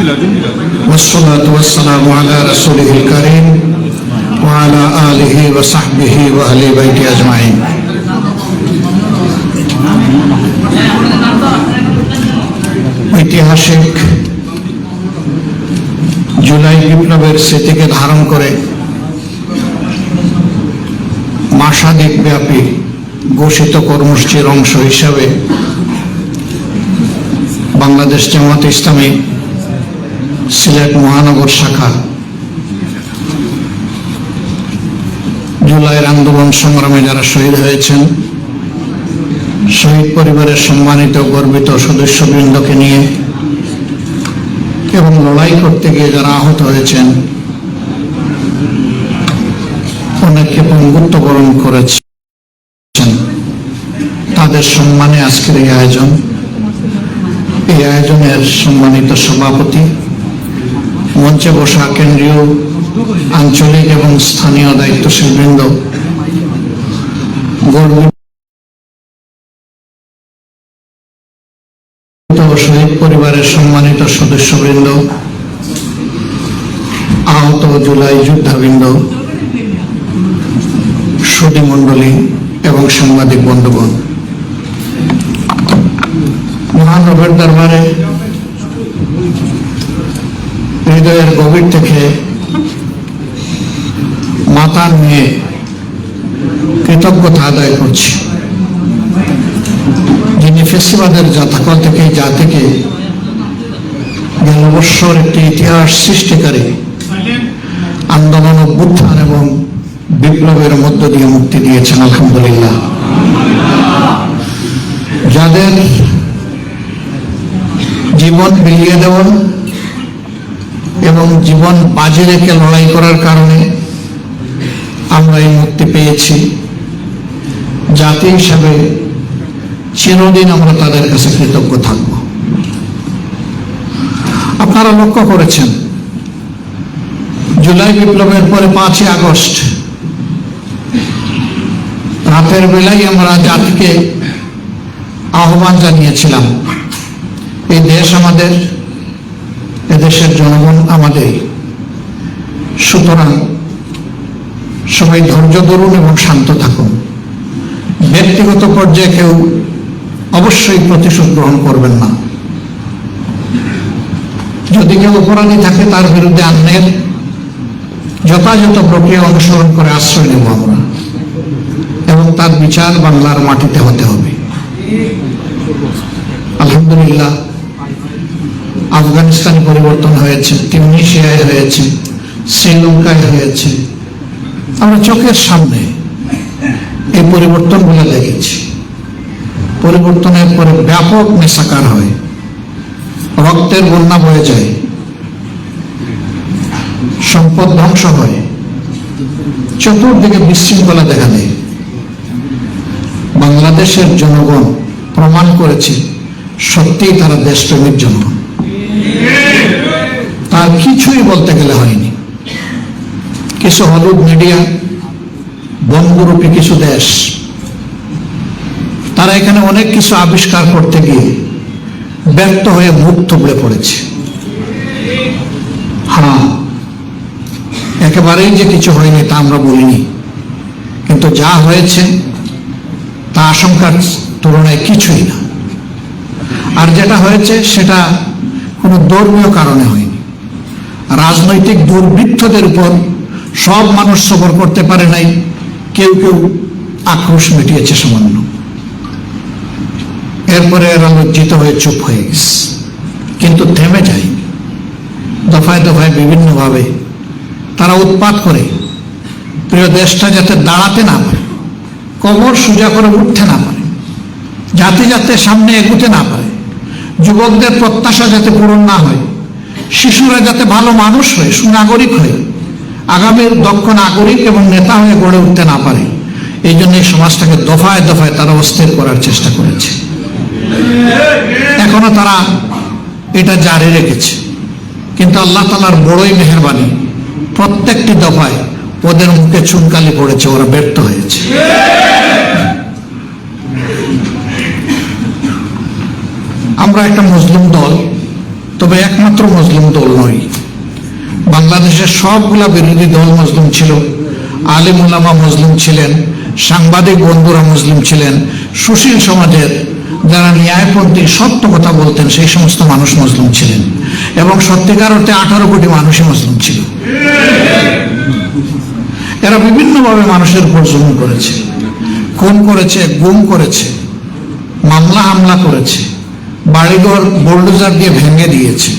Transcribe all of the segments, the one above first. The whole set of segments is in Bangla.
والصلاة والسلام على رسوله الكريم وعلى آله وصحبه وأهل بيته أجمعين। ঐতিহাসিক জুলাই বিপ্লবের স্মৃতিকে ধারণ করে মাসাদিক ব্যাপী ঘোষিত কর্মসূচির অংশ হিসাবে বাংলাদেশ জামাত ইসলামী সিলেট মহানগর শাখা জুলাইয়ের আন্দোলন সংগ্রামে যারা শহীদ হয়েছেন, শহীদ পরিবারের সম্মানিত গর্বিত সদস্যবৃন্দকে নিয়ে এবং লড়াই করতে গিয়ে যারা আহত হয়েছেন, অনেককে পঙ্গুত্ব বরণ করেছেন, তাদের সম্মানে আজকের এই আয়োজন। এই আয়োজনের সম্মানিত সভাপতি, মঞ্চে বসা কেন্দ্রীয়, আঞ্চলিক এবং স্থানীয় দায়িত্বশীল বৃন্দ, শহীদ পরিবারের সম্মানিত সদস্যবৃন্দ, আহত জুলাই যোদ্ধাবৃন্দ, সুধী মণ্ডলী এবং সাংবাদিক বন্ধুগণ, মহান রবের দরবারে হৃদয়ের গভীর থেকে মাথা নিয়ে কৃতজ্ঞতা আদায় করছি, যিনি ফেসিবাদের জাতকল থেকে জাতিকে গেল বৎসর একটি ইতিহাস সৃষ্টিকারী আন্দোলন, অভ্যুত্থান এবং বিপ্লবের মধ্য দিয়ে মুক্তি দিয়েছেন। আলহামদুলিল্লাহ। যাদের জীবন বিলিয়ে দেওয়া এবং জীবন বাজি রেখে লড়াই করার কারণে আমরা এই মুক্তি পেয়েছি, জাতি হিসাবে চিরদিন আমরা তাদের কাছে কৃতজ্ঞ থাকব। আপনারা লক্ষ্য করেছেন, জুলাই বিপ্লবের পরে 5ই আগস্ট রাতের বেলায় আমরা জাতিকে আহ্বান জানিয়েছিলাম, এই দেশ আমাদের, এদেশের জনগণ আমাদের, সুতরাং সবাই ধৈর্য ধরুন এবং শান্ত থাকুন। ব্যক্তিগত পর্যায়ে কেউ অবশ্যই প্রতিশোধ গ্রহণ করবেন না। যদি কেউ অপরাধী থাকে তার বিরুদ্ধে আইনের যথাযথ প্রক্রিয়া অনুসরণ করে আশ্রয় নেব আমরা, এবং তার বিচার বাংলার মাটিতে হতে হবে। আলহামদুলিল্লাহ, আফগানিস্তানে পরিবর্তন হয়েছে, তিউনিসিয়ায় হয়েছে, শ্রীলঙ্কায় হয়েছে। আমরা চোখের সামনে এই পরিবর্তনগুলো দেখেছি। পরিবর্তনের পরে ব্যাপক মেসাকার হয়, রক্তের বন্যা বয়ে যায়, সম্পদ ধ্বংস হয়, চতুর্দিকে বিশৃঙ্খলা দেখা দেয়। বাংলাদেশের জনগণ প্রমাণ করেছে সত্যিই তারা দেশপ্রেমিক জনগণ। তার কিছুই বলতে গেলে হয়নি। কিছু হলুদ মিডিয়া, বঙ্গরূপী কিছু দেশ, তারা এখানে অনেক কিছু আবিষ্কার করতে গিয়ে ব্যর্থ হয়ে মুখ থুবড়ে পড়েছে। হ্যাঁ, একেবারেই যে কিছু হয়নি তা আমরা বলিনি, কিন্তু যা হয়েছে তা আশঙ্কার তুলনায় কিছুই না। আর যেটা হয়েছে সেটা কোনো ধর্মীয় কারণে হয়নি, রাজনৈতিক দুর্বৃত্তদের উপর সব মানুষ সবর করতে পারে নাই, কেউ কেউ আক্রোশ মিটিয়েছে সামান্য, এরপরে এরা লজ্জিত হয়ে চুপ হয়ে গেছে। কিন্তু থেমে যায়, দফায় দফায় বিভিন্নভাবে তারা উৎপাত করে প্রিয় দেশটা যাতে দাঁড়াতে না পারে, কোমর সোজা করে উঠতে না পারে, জাতি যাতে সামনে এগোতে না পারে, যুবকদের প্রত্যাশা যাতে পূরণ না হয়, শিশুরা যাতে ভালো মানুষ হয়ে সুনাগরিক হয়ে আগামীর দক্ষ নাগরিক এবং নেতা হয়ে গড়ে উঠতে না পারে, এই জন্য এই সমাজটাকে দফায় দফায় তারা অস্থির করার চেষ্টা করেছে। এখনো তারা এটা জারি রেখেছে, কিন্তু আল্লাহ তাআলার বড়ই মেহেরবানি, প্রত্যেকটি দফায় ওদের মুখে চুনকালি পড়েছে, ওরা ব্যর্থ হয়েছে। আমরা একটা মুসলিম দল, তবে একমাত্র মুসলিম দল নয়। বাংলাদেশের সবগুলা বিরোধী দল মুসলিম ছিল, আলেম ওলামা মুসলিম ছিলেন, সাংবাদিক বন্ধুরা মুসলিম ছিলেন, সুশীল সমাজের যারা ন্যায়পন্থী সত্য কথা বলতেন সেই সমস্ত মানুষ মুসলিম ছিলেন, এবং সত্যিকার অর্থে 18 কোটি মানুষই মুসলিম ছিল। এরা বিভিন্নভাবে মানুষের উপর জুলুম করেছে, খুন করেছে, গুম করেছে, মামলা হামলা করেছে, বাড়িঘর বোল্ডোজার দিয়ে ভেঙে দিয়েছে।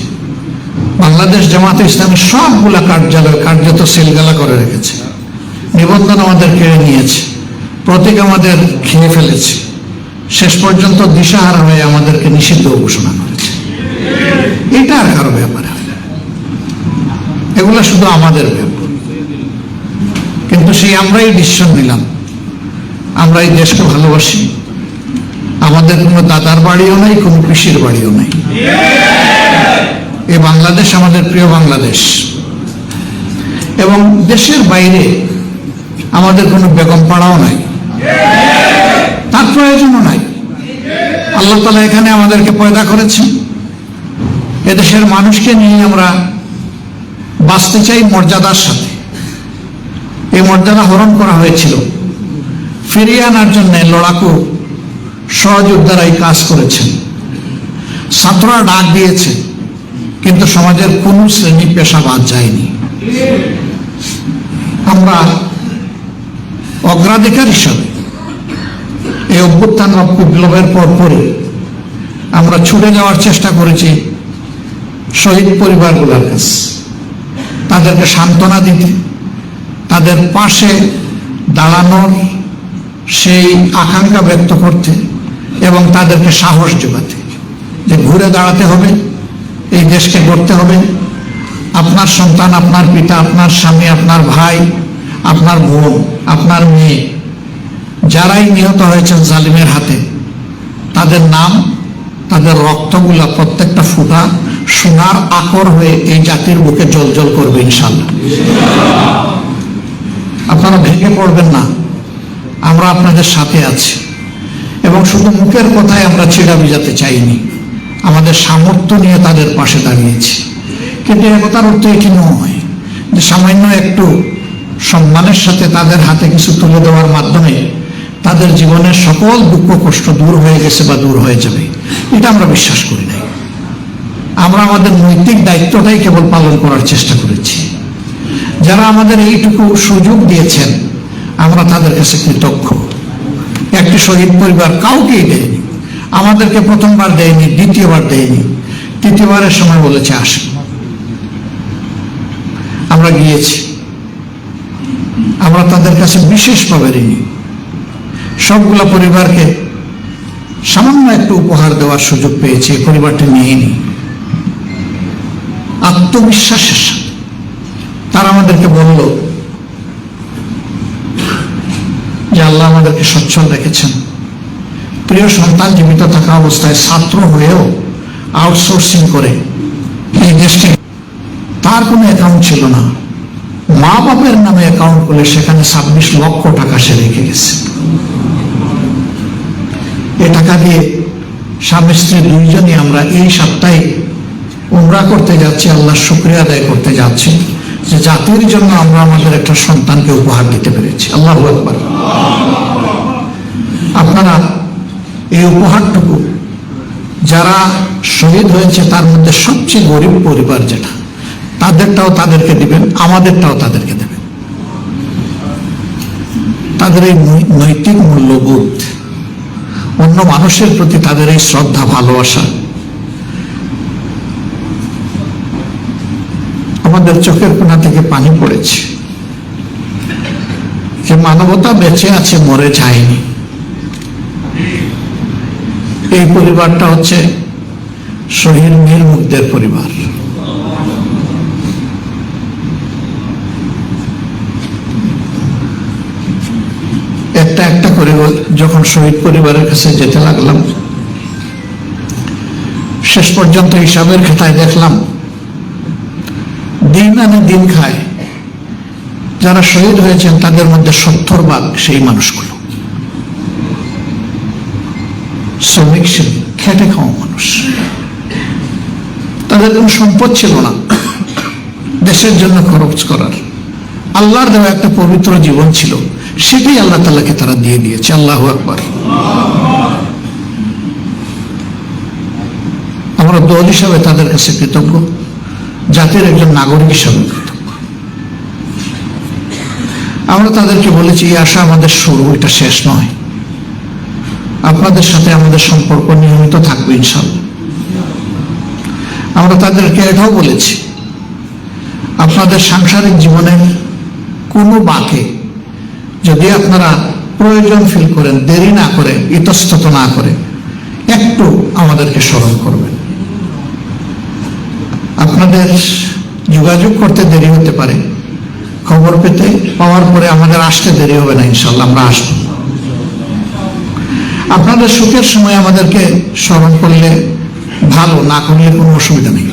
বাংলাদেশ জামাতে ইসলামী সবগুলা কার্যালয় কার্যত সিলগালা করে রেখেছে, নিবন্ধন আমাদের কেড়ে নিয়েছে, প্রতীক আমাদের খেয়ে ফেলেছে, শেষ পর্যন্ত দিশাহারা হয়ে আমাদেরকে নিষিদ্ধ ঘোষণা করেছে। এটা আর কারো ব্যাপার, এগুলো শুধু আমাদের ব্যাপার। কিন্তু সেই আমরাই ডিসিশন নিলাম, আমরা এই দেশকে ভালোবাসি, আমাদের কোনো দাদার বাড়িও নাই, কোনো পিসির বাড়িও নাই, এই বাংলাদেশ আমাদের প্রিয় বাংলাদেশ। এবং দেশের বাইরে আমাদের কোনো বেগম পাড়াও নাই, তার প্রয়োজনও নাই। আল্লাহ তাআলা এখানে আমাদেরকে পয়দা করেছেন, এদেশের মানুষকে নিয়ে আমরা বাঁচতে চাই মর্যাদার সাথে। এই মর্যাদা হরণ করা হয়েছিল, ফিরিয়ে আনার জন্য লড়াকু সহযোদ্ধারাই কাজ করেছেন। ছাত্ররা ডাক দিয়েছে, কিন্তু সমাজের কোন শ্রেণী পেশা বাদ যায়নি। আমরা অগ্রাধিকার হিসাবে এই অভ্যুত্থান বা বিপ্লবের পরপরই আমরা ছুটে যাওয়ার চেষ্টা করেছি শহীদ পরিবারগুলোর কাছে, তাদেরকে সান্ত্বনা দিতে, তাদের পাশে দাঁড়ানোর সেই আকাঙ্ক্ষা ব্যক্ত করতে এবং তাদেরকে সাহস যোগাতে যে ঘুরে দাঁড়াতে হবে, এই দেশকে গড়তে হবে। আপনার সন্তান, আপনার পিতা, আপনার স্বামী, আপনার ভাই, আপনার বোন, আপনার মেয়ে যারাই নিহত হয়েছেন জালিমের হাতে, তাদের নাম, তাদের রক্তগুলা প্রত্যেকটা ফোঁটা সোনার আকর হয়ে এই জাতির বুকে জ্বলজ্বল করবে ইনশাআল্লাহ। আপনারা ভেঙে পড়বেন না, আমরা আপনাদের সাথে আছি। এবং শুধু মুখের কথায় আমরা ছিড়া ভিজাতে চাইনি, আমাদের সামর্থ্য নিয়ে তাদের পাশে দাঁড়িয়েছি। কিন্তু একতার অর্থ এটি নয় যে সামান্য একটু সম্মানের সাথে তাদের হাতে কিছু তুলে দেওয়ার মাধ্যমে তাদের জীবনের সকল দুঃখ কষ্ট দূর হয়ে গেছে বা দূর হয়ে যাবে, এটা আমরা বিশ্বাস করি নাই। আমরা আমাদের নৈতিক দায়িত্বটাই কেবল পালন করার চেষ্টা করেছি। যারা আমাদের এইটুকু সুযোগ দিয়েছেন আমরা তাদের কাছে কৃতজ্ঞ। একটি শহীদ পরিবার কাউকেই দেয়নি, আমাদেরকে প্রথমবার দেয়নি, দ্বিতীয়বার দেয়নি, তৃতীয়বারের সময় বলেছে আসুন। আমরা গিয়েছি, আমরা তাদের কাছে বিশেষভাবে ঋণী। সবগুলো পরিবারকে সামান্য একটু উপহার দেওয়ার সুযোগ পেয়েছি, এই পরিবারটি নিয়েনি। আত্মবিশ্বাসের সাথে তারা আমাদেরকে বলল যে আল্লাহ আমাদেরকে সচ্ছল রেখেছেন। প্রিয় সন্তান জীবিত থাকা অবস্থায় ছাত্র হয়েও আউটসোর্সিং করে এই দেশটি, তার কোনো অ্যাকাউন্ট ছিল না, মা বাপের নামে অ্যাকাউন্ট করে সেখানে 26 লক্ষ টাকা সে রেখে গেছে। এ টাকা দিয়ে স্বামী স্ত্রী দুইজনই আমরা এই সপ্তাহে উমরা করতে যাচ্ছি, আল্লাহর শুকরিয়া আদায় করতে যাচ্ছি যে জাতির জন্য আমরা আমাদের একটা সন্তানকে উপহার দিতে পেরেছি। আল্লাহু আকবার। আপনারা এই উপহারটুকু যারা শহীদ হয়েছে তার মধ্যে সবচেয়ে গরিব পরিবার যেটা, তাদেরটাও তাদেরকে দিবেন, আমাদেরটাও তাদেরকে দেবেন। তাদের এই নৈতিক মূল্যবোধ, অন্য মানুষের প্রতি তাদের এই শ্রদ্ধা ভালোবাসা আমাদের চোখের কোণা থেকে পানি পড়েছে যে মানবতা বেঁচে আছে, মরে যায়নি। এই পরিবারটা হচ্ছে শহীদ মীর মুগ্ধের পরিবার। একটা একটা করে যখন শহীদ পরিবারের কাছে যেতে লাগলাম, শেষ পর্যন্ত হিসাবের খাতায় দেখলাম দিন আনে দিন খায় যারা শহীদ হয়েছেন তাদের মধ্যে 70% সেই মানুষগুলো শ্রমিক, খেটে খাওয়া মানুষ। তা তাদের কোনো সম্পদ ছিল না দেশের জন্য খরচ করার, আল্লাহর দেওয়া একটা পবিত্র জীবন ছিল, সেটাই আল্লাহ তাআলাকে তারা দিয়ে দিয়েছে। আল্লাহু আকবার। আমরা দল হিসাবে তাদের কাছে কৃতজ্ঞ, জাতির একজন নাগরিক হিসাবে কৃতজ্ঞ। আমরা তাদেরকে বলেছি এই আশা আমাদের শুরু, এটা শেষ নয়। আপনাদের সাথে আমাদের সম্পর্ক নিয়মিত থাকবে ইনশাআল্লাহ। আমরা তাদেরকে এটাও বলেছি আপনাদের সাংসারিক জীবনের কোনো বাঁকে যদি আপনারা প্রয়োজন ফিল করেন, দেরি না করে, ইতস্তত না করে একটু আমাদেরকে স্মরণ করবেন। আপনাদের যোগাযোগ করতে দেরি হতে পারে, খবর পেতে পাওয়ার পরে আমাদের আসতে দেরি হবে না ইনশাআল্লাহ, আমরা আসব। আপনাদের সুখের সময় আমাদেরকে স্মরণ করলে ভালো, না করলে কোনো অসুবিধা নেই,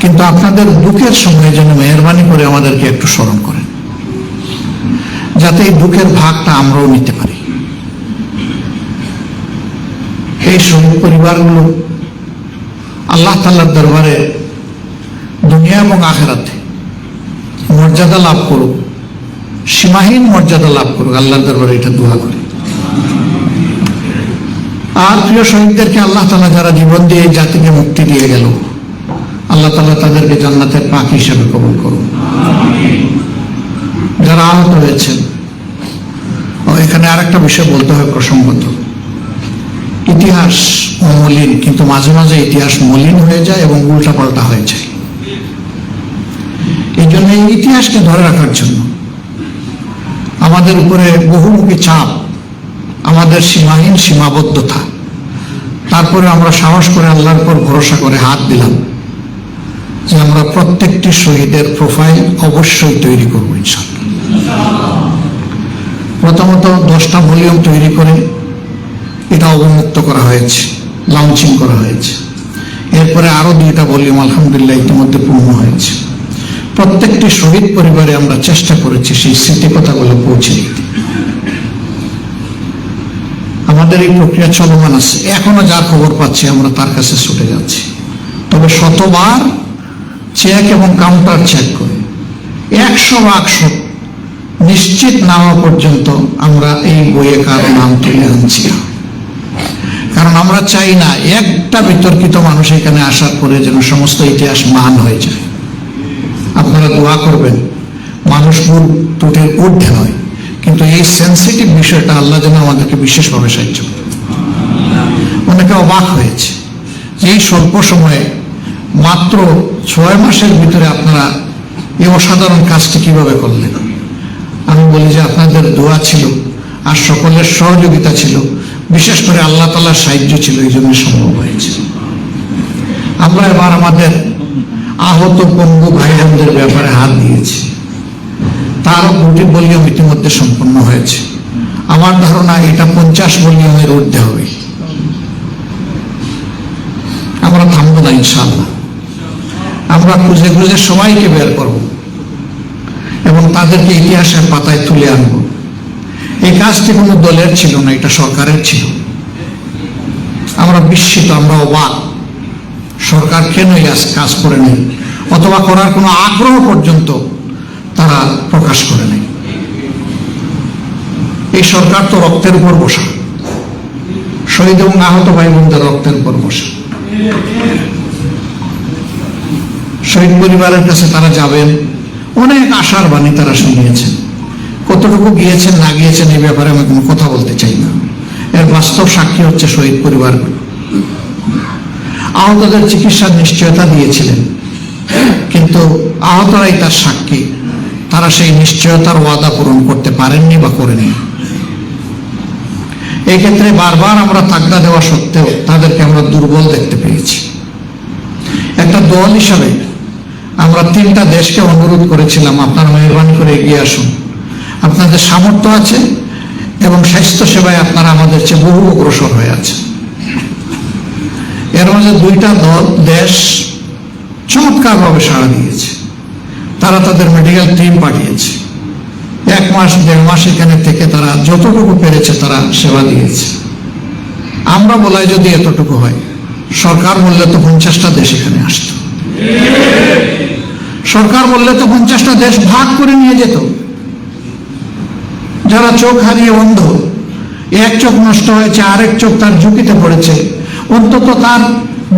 কিন্তু আপনাদের দুঃখের সময় যেন মেহরবানি করে আমাদেরকে একটু স্মরণ করেন, যাতে এই দুঃখের ভাগটা আমরাও নিতে পারি। এই শহীদ পরিবারগুলো আল্লাহ তাআলার দরবারে দুনিয়া এবং আখিরাতে মর্যাদা লাভ করুক, সীমাহীন মর্যাদা লাভ করুক, আল্লাহর দরবারে এটা দোয়া করি। আর প্রিয় শহীদদেরকে আল্লাহ তাআলা যারা জীবন দিয়ে এই জাতিকে মুক্তি দিয়ে গেল, আল্লাহ তাআলা তাদেরকে জান্নাতের পাখি হিসেবে কবুল করুন। যারা আহত হয়েছেন, এখানে আরেকটা বিষয় বলতে হয় প্রসঙ্গত, ইতিহাস অমলিন, কিন্তু মাঝে মাঝে ইতিহাস মলিন হয়ে যায় এবং উল্টাপাল্টা হয়ে যায়। এই জন্য এই ইতিহাসকে ধরে রাখার জন্য আমাদের উপরে বহুমুখী চাপ, আমাদের সীমাহীন সীমাবদ্ধতা, তারপরে আমরা সাহস করে আল্লাহর উপর ভরসা করে হাত দিলাম যে আমরা প্রত্যেকটি শহীদের প্রোফাইল অবশ্যই তৈরি করবো ইনশাআল্লাহ। প্রথমত 10টা ভলিউম তৈরি করে এটা অবমুক্ত করা হয়েছে, লঞ্চিং করা হয়েছে। এরপরে আরো 2টা ভলিউম আলহামদুলিল্লাহ ইতিমধ্যে পূর্ণ হয়েছে। প্রত্যেকটি শহীদ পরিবারে আমরা চেষ্টা করেছি সেই স্মৃতিকথাগুলো পৌঁছে দিতে। আমাদের এই প্রক্রিয়া চলমান আছে, এখনো যার খবর পাচ্ছি আমরা তার কাছে ছুটে যাচ্ছি, তবে শতবার চেক এবং কাউন্টার চেক করে 100% নিশ্চিত না হওয়া পর্যন্ত আমরা এই বইয়ে কারো নাম তুলে আনছি না। কারণ আমরা চাই না একটা বিতর্কিত মানুষ এখানে আসার পরে যেন সমস্ত ইতিহাস মান হয়ে যায়। আপনারা দোয়া করবেন মানুষ ভুল ত্রুটির ঊর্ধ্বে নয়, কিন্তু এই সেন্সিটিভ বিষয়টা আল্লাহ যেন আমাদেরকে বিশেষভাবে সাহায্য করে। অনেকে অবাক হয়েছে যে এই স্বল্প সময়ে মাত্র 6 মাসের ভিতরে আপনারা এই অসাধারণ কাজটি কিভাবে করলেন। আমি বলি যে আপনাদের দোয়া ছিল আর সকলের সহযোগিতা ছিল, বিশেষ করে আল্লাহ তাআলার সাহায্য ছিল, এই জন্য সম্ভব হয়েছে। আমরা এবার আমাদের আহত পঙ্গু ভাই বোনদের ব্যাপারে হাত দিয়েছি, তারও 2টি ভলিউম ইতিমধ্যে সম্পন্ন হয়েছে। আমার ধারণা এটা 50 ভলিউমের ঊর্ধ্বে হবে। আমরা থামবো না ইনশাআল্লাহ, আমরা খুঁজে খুঁজে সবাইকে বের করব এবং তাদেরকে ইতিহাসের পাতায় তুলে আনব। এই কাজটি কোনো দলের ছিল না, এটা সরকারের ছিল। আমরা বিস্মিত, আমরা অবাক, সরকার কেন এই কাজ করে নেই, অথবা করার কোনো আগ্রহ পর্যন্ত তারা প্রকাশ করে নেই। এই সরকার তো রক্তের উপর বসা, শহীদ এবং আহত ভাই বোনদের রক্তের উপর বসা। শহীদ পরিবারের কাছে তারা যাবেন, অনেক আশার বাণী তারা শুনিয়েছেন। কতটুকু গিয়েছেন না গিয়েছেন এই ব্যাপারে আমি কোনো কথা বলতে চাই না, এর বাস্তব সাক্ষী হচ্ছে শহীদ পরিবারগুলো। আহতদের চিকিৎসার নিশ্চয়তা দিয়েছিলেন, কিন্তু আহতরাই তার সাক্ষী, তারা সেই নিশ্চয়তার ওয়াদা পূরণ করতে পারেননি বা করেনি। এই ক্ষেত্রে বারবার আমরা তাগদা দেওয়া সত্ত্বেও তাদেরকে আমরা দুর্বল দেখতে পেয়েছি। একটা দল হিসাবে আমরা 3টা দেশকে অনুরোধ করেছিলাম আপনারা মেহরবানি করে এগিয়ে আসুন, আপনাদের সামর্থ্য আছে এবং স্বাস্থ্য সেবায় আপনারা আমাদের চেয়ে বহু অগ্রসর হয়ে আছেন। এর মাঝে 2টা দেশ চমৎকারভাবে সাড়া দিয়েছে, তারা তাদের মেডিকেল টিম পাঠিয়েছে। 1 মাস 1.5 মাস এখানে থেকে তারা যতটুকু পেরেছে তারা সেবা দিয়েছে। আমরা বলাই যদি এতটুকু হয়, সরকার বললে তো 50টা দেশ এখানে আসতো, সরকার বললে তো 50টা দেশ ভাগ করে নিয়ে যেত। যারা চোখ হারিয়ে অন্ধ, এক চোখ নষ্ট হয়েছে, আরেক চোখ তার ঝুঁকিতে পড়েছে, অন্তত তার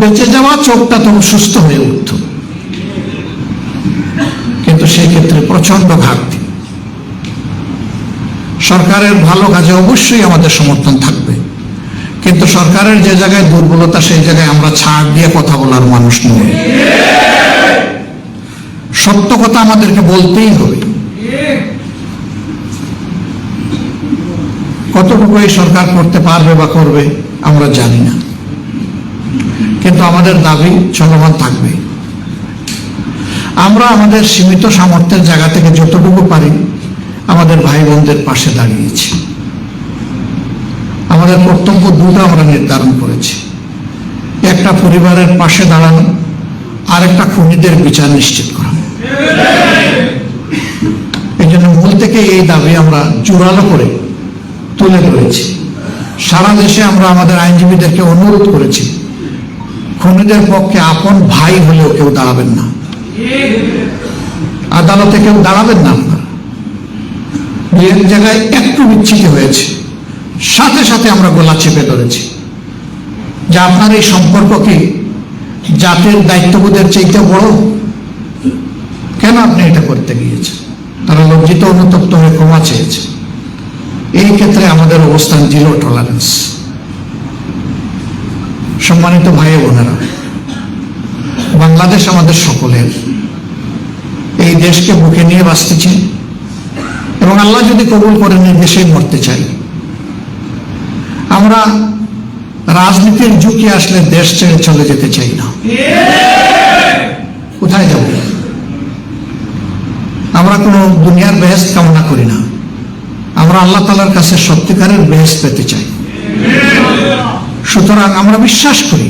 বেঁচে যাওয়া চোখটা তো সুস্থ হয়ে উঠত। কিন্তু সেই ক্ষেত্রে প্রচন্ড ঘাটতি। সরকারের ভালো কাজে অবশ্যই আমাদের সমর্থন থাকবে, কিন্তু সরকারের যে জায়গায় দুর্বলতা সেই জায়গায় আমরা ছাড় দিয়ে কথা বলার মানুষ নই। সত্য কথা আমাদেরকে বলতেই হবে। কতটুকু এই সরকার করতে পারবে বা করবে আমরা জানি না, কিন্তু আমাদের দাবি চলমান থাকবে। আমরা আমাদের সীমিত সামর্থ্যের জায়গা থেকে যতটুকু পারি আমাদের ভাই বোনদের পাশে দাঁড়িয়েছি। আমাদের কর্তব্য দুটো আমরা নির্ধারণ করেছি, একটা পরিবারের পাশে দাঁড়ানো, আর একটা খুনিদের বিচার নিশ্চিত করা। এই জন্য মূল থেকে এই দাবি আমরা জোরালো করে তুলে ধরেছি। সারা দেশে আমরা আমাদের আইনজীবীদেরকে অনুরোধ করেছি, খুনিদের পক্ষে আপন ভাই হলেও কেউ দাঁড়াবেন না, আদালতে কেউ দাঁড়াবেন না। আপনারা এক জায়গায় একটু বিচ্ছিন্ন হয়েছে, সাথে সাথে আমরা গলা চেপে ধরেছি যে আপনার এই সম্পর্ক কি জাতির দায়িত্ববোধের চাইতে বড়? কেন আপনি এটা করতে গিয়েছেন? তারা লজ্জিত অনুতপ্ত হয়ে ক্ষমা চেয়েছে। এই ক্ষেত্রে আমাদের অবস্থান জিরো টলারেন্স। সম্মানিত ভাই বোনেরা, বাংলাদেশ আমাদের সকলের। এই দেশকে বুকে নিয়ে বাঁচতেছি এবং আল্লাহ যদি কবুল করেন এই দেশেই মরতে চাই। আমরা রাজনীতির ঝুঁকি আসলে দেশ ছেড়ে চলে যেতে চাই না। কোথায় যাব? আমরা কোনো দুনিয়ার বেহেশত কামনা করি না, আমরা আল্লাহ তাআলার কাছে সত্যিকারের বেহেশত পেতে চাই। সুতরাং আমরা বিশ্বাস করি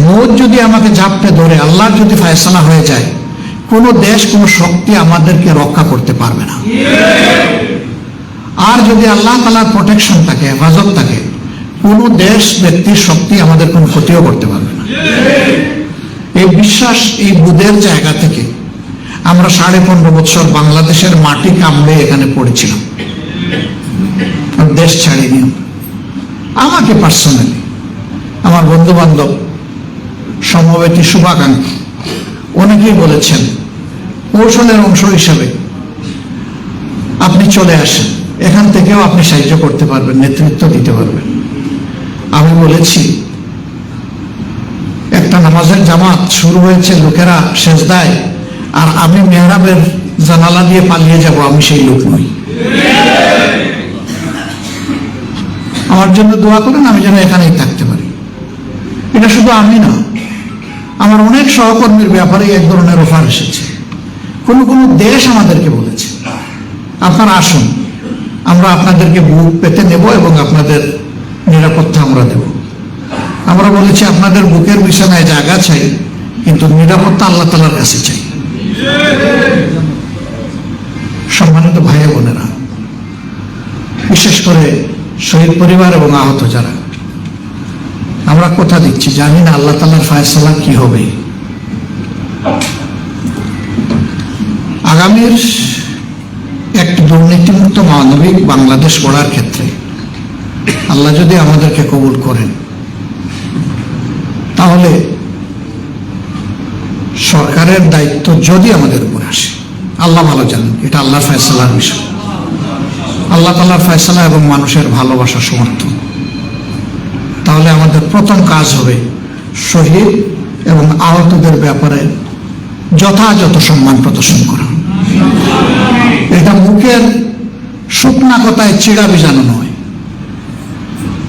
মৌত যদি আমাকে ঝাপটে ধরে, আল্লাহর যদি ফয়সালা হয়ে যায়, কোনো দেশ কোনো শক্তি আমাদেরকে রক্ষা করতে পারবে না। আর যদি আল্লাহ তাআলার প্রোটেকশন থাকে, হেফাজত থাকে, কোনো দেশ ব্যক্তির শক্তি আমাদের কোনো ক্ষতিও করতে পারবে না। এই বিশ্বাস, এই বুধের জায়গা থেকে আমরা 15.5 বছর বাংলাদেশের মাটি কামড়ে এখানে পড়েছিলাম, দেশ ছাড়িনি। আমাকে পার্সোনালি, আমার বন্ধু বান্ধব, সমবেতী, শুভাকাঙ্ক্ষী অনেকেই বলেছেন কৌশলের অংশ হিসাবে আপনি চলে আসেন, এখান থেকেও আপনি সাহায্য করতে পারবেন, নেতৃত্ব দিতে পারবেন। আমি বলেছি একটা নামাজের জামাত শুরু হয়েছে, লোকেরা সেজদায়, আর আমি মেহরাবের জানালা দিয়ে পালিয়ে যাব, আমি সেই লোক নই। আমার জন্য দোয়া করেন, আমি যেন এখানেই থাকতে পারি। এটা শুধু আমি না, আমার অনেক সহকর্মীর ব্যাপারে এক ধরনের অফার এসেছে। কোনো কোনো দেশ আমাদেরকে বলেছে আপনারা আসুন, আমরা আপনাদেরকে বুক পেতে নেব এবং আপনাদের নিরাপত্তা আমরা দেব। আমরা বলেছি আপনাদের বুকের বিছানায় জায়গা চাই, কিন্তু নিরাপত্তা আল্লাহ তাআলার কাছে চাই। সম্মানিত ভাই বোনেরা, বিশেষ করে শহীদ পরিবার এবং আহত যারা, আমরা কথা দিচ্ছি, জানি না আল্লাহ তাআলার ফয়সালা কি হবে। আগামীর একটি দুর্নীতিমুক্ত মানবিক বাংলাদেশ গড়ার ক্ষেত্রে আল্লাহ যদি আমাদেরকে কবুল করেন, তাহলে সরকারের দায়িত্ব যদি আমাদের উপরে আসে, আল্লাহ ভালো জানেন, এটা আল্লাহর ফয়সালার বিষয়। আল্লাহ তাআলার ফয়সালা এবং মানুষের ভালোবাসা সমর্থন। তাহলে আমাদের প্রথম কাজ হবে শহীদ এবং আহতদের ব্যাপারে যথাযথ সম্মান প্রদর্শন করা। এটা মুখের শুকনা কথায় চিড়া বিজানো নয়।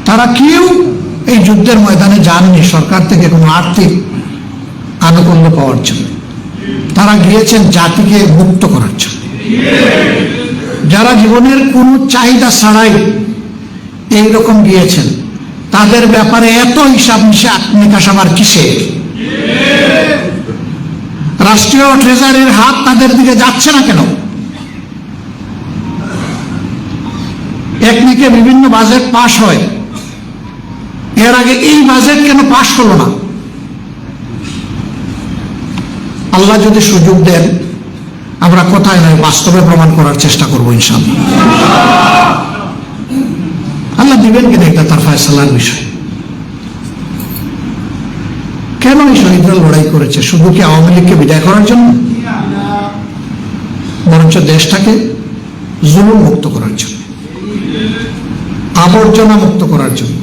তারা কেউ এই যুদ্ধের ময়দানে যাননি সরকার থেকে কোনো আর্থিক আনুকূল্য পাওয়ার জন্য, তারা গিয়েছেন জাতিকে মুক্ত করার জন্য। যারা জীবনের কোনো চাহিদা ছাড়াই এইরকম গিয়েছেন, তাদের ব্যাপারে এত হিসাব নিকাশ আবার কিসে? রাষ্ট্রীয় ট্রেজারির হাত তাদের দিকে যাচ্ছে না কেন? একদিকে বিভিন্ন বাজেট পাস হয়, এর আগে এই বাজেট কেন পাশ হলো না? আল্লাহ যদি সুযোগ দেন, আমরা কোথায় নয় বাস্তবে প্রমাণ করার চেষ্টা করবো ইনশাআল্লাহ। আল্লাহ দিবেন কিনা এটা তার ফয়সালার বিষয়। কেন এই শহীদরা লড়াই করেছে? শুধু কি আওয়ামী লীগকে বিদায় করার জন্য? বরঞ্চ দেশটাকে জুলুম মুক্ত করার জন্য, আবর্জনা মুক্ত করার জন্য।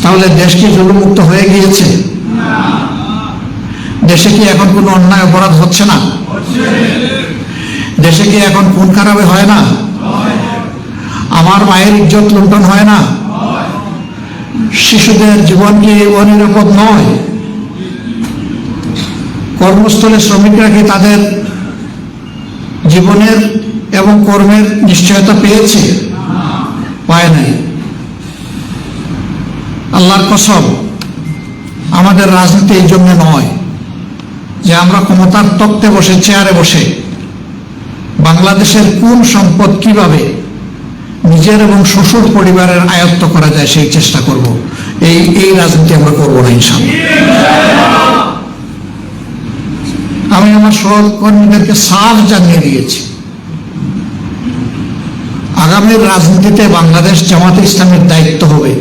তাহলে দেশ কি জুলুম মুক্ত হয়ে গিয়েছে? দেশে কি এখন কোনো অন্যায় অপরাধ হচ্ছে না? দেশে কি এখন খুন খারাপে হয় না? আমার মায়ের ইজ্জত লুণ্ঠন হয় না? শিশুদের জীবন কি অনিরাপদ নয়? কর্মস্থলে শ্রমিকরা কি তাদের জীবনের এবং কর্মের নিশ্চয়তা পেয়েছে? পায় নাই। আল্লাহর কসম, আমাদের রাজনীতি এই জন্য নয় যে আমরা ক্ষমতার তক্তে বসে, চেয়ারে বসে বাংলাদেশের কোন সম্পদ কিভাবে নিজের এবং শ্বশুর পরিবারের আয়ত্ত করা যায় সেই চেষ্টা করব। এই রাজনীতি আমরা করবো না ইনশাআল্লাহ। আমি আমার সহকর্মীদেরকে সাফ জানিয়ে দিয়েছি, আগামীর রাজনীতিতে বাংলাদেশ জামাতে ইসলামের দায়িত্ব হবে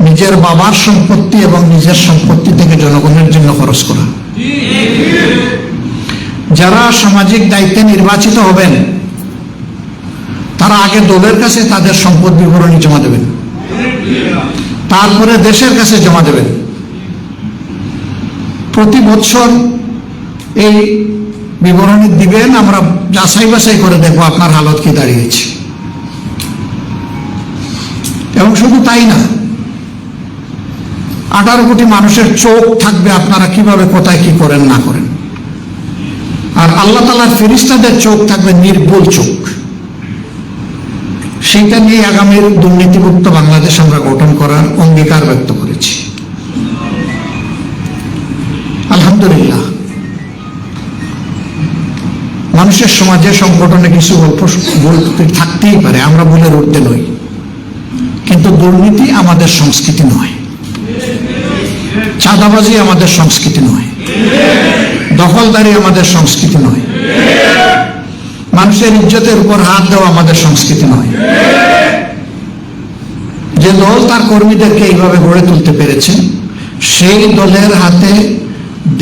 নিজের বাবার সম্পত্তি এবং নিজের সম্পত্তি থেকে জনগণের জন্য খরচ করা। যারা সামাজিক দায়িত্বে নির্বাচিত হবেন তারা আগে দলের কাছে তাদের সম্পদ বিবরণী জমা দেবেন, তারপরে দেশের কাছে জমা দেবেন। প্রতি বছর এই বিবরণী দিবেন, আমরা যাচাই বাছাই করে দেখবো আপনার হালত কি দাঁড়িয়েছে। এবং শুধু তাই না, 18 কোটি মানুষের চোখ থাকবে আপনারা কিভাবে কোথায় কি করেন না করেন। আর আল্লাহ তাআলার ফেরেশতাদের চোখ থাকবে নির্ভুল চোখ। সেটা নিয়ে আগামীর দুর্নীতিমুক্ত বাংলাদেশ আমরা গঠন করার অঙ্গীকার ব্যক্ত করেছি। আলহামদুলিল্লাহ, মানুষের সমাজে সংগঠনে কিছু অল্প ভুল থাকতেই পারে, আমরা ভুলের ঊর্ধ্বে নই, কিন্তু দুর্নীতি আমাদের সংস্কৃতি নয়, চাঁদাবাজি আমাদের সংস্কৃতি নয়, দখলদারি আমাদের সংস্কৃতি নয়, মানুষের ইজ্জতের উপর হাত দেওয়া আমাদের সংস্কৃতি নয়। যে দল তার কর্মীদেরকে এইভাবে গড়ে তুলতে পেরেছে, সেই দলের হাতে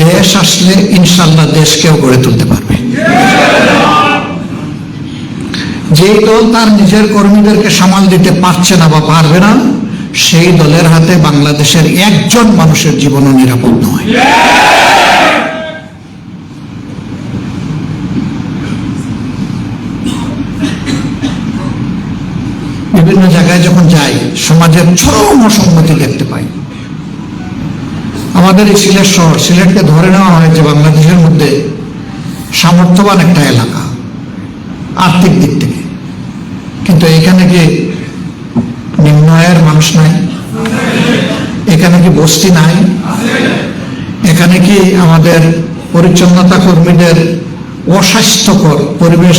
দেশ আসলে ইনশাআল্লাহ দেশকেও গড়ে তুলতে পারবে। যেই দল তার নিজের কর্মীদেরকে সামাল দিতে পারছে না বা পারবে না, সেই দলের হাতে বাংলাদেশের একজন মানুষের জীবনও নিরাপদ নয়। বিভিন্ন জায়গায় যখন যাই, সমাজের চরম অসঙ্গতি দেখতে পাই। আমাদের এই সিলেট শহর, সিলেটকে ধরে নেওয়া হয় যে বাংলাদেশের মধ্যে সামর্থ্যবান একটা এলাকা আর্থিক দিক থেকে, কিন্তু এখানে কি নিম্ন আয়ের মানুষ নাই? এখানে কি বস্তি নাই? এখানে কি আমাদের পরিচ্ছন্নতা কর্মীদের অস্বাস্থ্যকর পরিবেশ